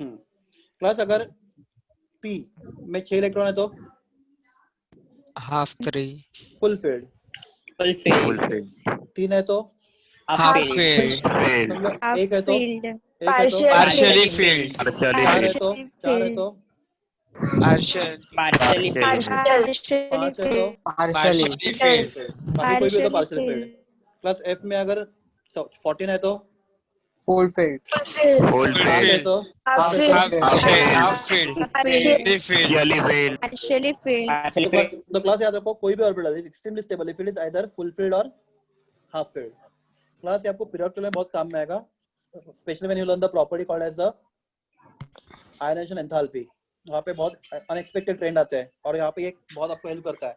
Class अगर P में 6 इलेक्ट्रॉन है तो
half 3
फुल फील्ड,
फुलफिल्ड
3 है तो
half
हाफ
filled
Failed.
समझो,
half
1 है तो
filled,
1 है तो
partially
partially
filled,
filled,
Partially
4 है
failed.
तो 4 है तो
partial,
पार्शियली
Partially.
5 है तो
partially
partially filled,
बाकी कोई भी हो तो
partially
partial field.
filled,
plus F में अगर 14 है तो
fulfilled
fulfilled,
Full
8 है
failed.
तो
half filled,
half
Half
filled,
failed.
half filled,
partially
partially filled,
Partially failed.
partially filled,
partially
तो क्लास याद रखो, कोई भी orbital is extremely stable if it is either full filled और half filled. Class ये आपको periodic में बहुत काम में आएगा, specially when you learn the property called as the ionisation enthalpy. वहाँ पे बहुत अनएक्सपेक्टेड ट्रेंड आते हैं और यहाँ पे एक बहुत आपको हेल्प करता है।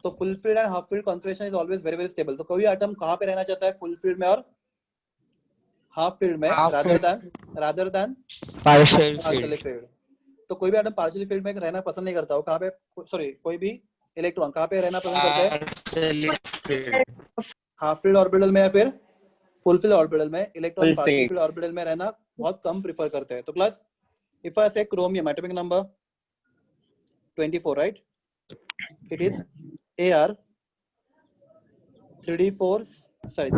तो full field and half field configuration is always very very stable. तो कोई एटम कहाँ पे रहना चाहता है, फुल फील्ड में और हाफ फील्ड में,
Half
rather than
partial
partially
filled
field. तो कोई भी एटम पार्शियली फील्ड में रहना पसंद नहीं करता, वो कहाँ पे, सॉरी कोई भी इलेक्ट्रॉन कहाँ पे रहना पसंद करते हैं,
partially filled
half filled orbital में या फिर फुल फील्ड ऑर्बिटल में। Electron
Full
partial
filled.
Filled orbital में रहना बहुत कम प्रेफर करते हैं। तो क्लास इफ आई से chromium atomic number 24, right, it is AR 3D4 sorry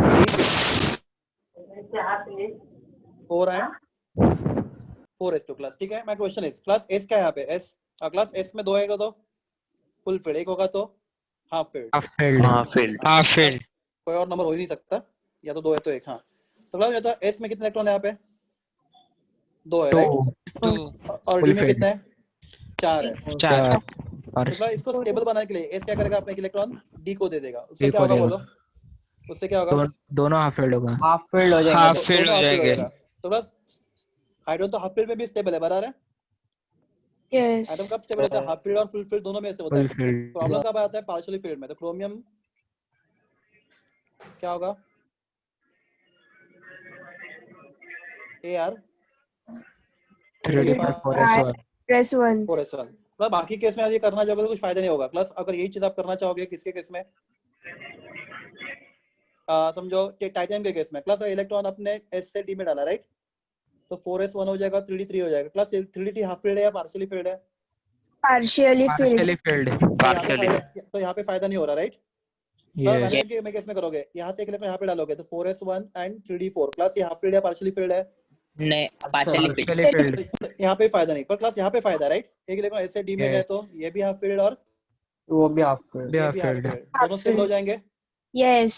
4 and 4s2 class. ठीक है, मैं क्वेश्चन इज क्लास S क्या है यहाँ पे, S क्लास S में 2 आएगा तो फुल फील्ड, 1 होगा तो half field,
half filled
Half failed.
half filled,
कोई और नंबर हो ही नहीं सकता, या तो 2 है तो 1। हाँ तो क्लास ये तो S में कितने इलेक्ट्रॉन है यहाँ पे, 2 है राइट,
2,
और
full
D में
filled
कितने हैं, 4 है।
4
तो क्लास इसको स्टेबल बनाने के लिए S क्या करेगा, अपने इलेक्ट्रॉन D को दे देगा, उससे
D
क्या
को
होगा
देगा।
बोलो, उससे क्या होगा,
दोनों half filled होगा
half filled हो जाएंगे
half
तो
filled
दोनों
हो
half filled
जाएंगे।
जाएगा। तो बस हाइड्रोजन तो हाफ फील्ड में भी स्टेबल है, बराबर है।
yes,
एटम कब स्टेबल होता है, हाफ फील्ड और फुल फील्ड दोनों में से होता
full
है।
filled
प्रॉब्लम कब आता है, पार्शियली फील्ड में। तो क्रोमियम क्या होगा, AR
3D4 4s1
press 1,
4s1। मतलब बाकी केस में आज ये करना चाहोगे तो कुछ फायदा नहीं होगा। प्लस अगर यही चीज आप करना चाहोगे किसके केस में, समझो टाइटेनियम के केस में, प्लस इलेक्ट्रॉन अपने S से D में डाला, राइट, तो 4s1 हो जाएगा, 3D3 हो जाएगा। प्लस 3D3 हाफ फील्ड है या पार्शियली फील्ड है,
partially filled,
partially filled
Partially.
तो यहाँ पे फायदा नहीं हो रहा, राइट।
yes
वैलेंसी में केस में करोगे, यहाँ से एक इलेक्ट्रॉन यहाँ पे डालोगे तो 4s1 एंड 3D4 प्लस ये हाफ फील्ड या पार्शियली फील्ड है,
नहीं पार्शियली फील्ड
partially filled
यहाँ पे फायदा नहीं, पर क्लास यहाँ पे फायदा है, राइट। एक इलेक्ट्रॉन S से D में
Yes.
गए तो ये भी हाफ फील्ड और
वो भी half filled
ये
half
भी हाफ
filled
फील्ड, दोनों स्टेबल हो जाएंगे।
yes,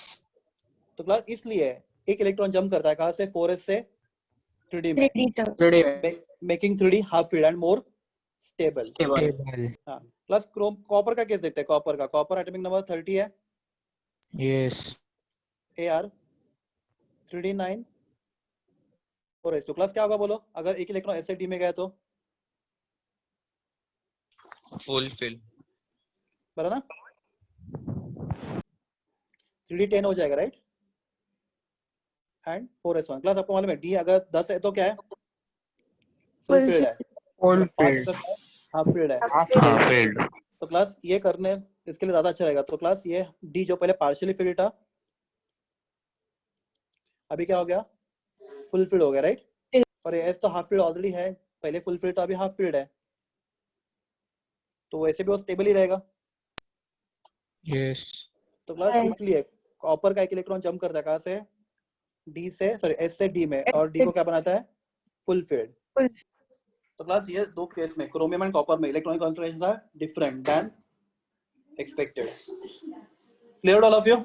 तो क्लास इसलिए एक इलेक्ट्रॉन जंप करता है कहाँ से, 4s से 3D में,
3D तक,
3D
making 3D half field and more stable.
stable
stable
हाँ प्लस क्रोम कॉपर का केस देखते हैं। कॉपर का, कॉपर एटॉमिक नंबर 30 है,
yes
AR 3D9 4s2। Class क्या होगा बोलो, अगर एक इलेक्ट्रॉन S से D में गया तो,
full filled,
बराबर ना, 3D10 हो जाएगा, राइट, एंड 4s1। क्लास आपको मालूम है D अगर 10 है तो क्या है, फुल
Full
फील्ड है,
full
5
filled
तक हाफ फील्ड है।
Half failed.
तो क्लास ये करने इसके लिए ज्यादा अच्छा रहेगा। तो क्लास ये D जो पहले पार्शियली फील्ड था अभी क्या हो गया, फुल फील्ड हो गया, राइट। और ये S तो हाफ फील्ड ऑलरेडी है, पहले फुल फील्ड था, अभी हाफ फील्ड है, तो वैसे भी वो स्टेबल ही रहेगा।
yes
तो क्लास
Yes.
इसलिए कॉपर का एक इलेक्ट्रॉन जंप करता है कहाँ से, D से, सॉरी S से D में,
S
और D
से
को क्या बनाता है, फुल फील्ड।
Full.
तो क्लास ये दो केस में क्रोमियम एंड कॉपर में electronic configurations are different than expected. Clear all of you?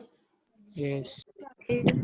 yes
yes.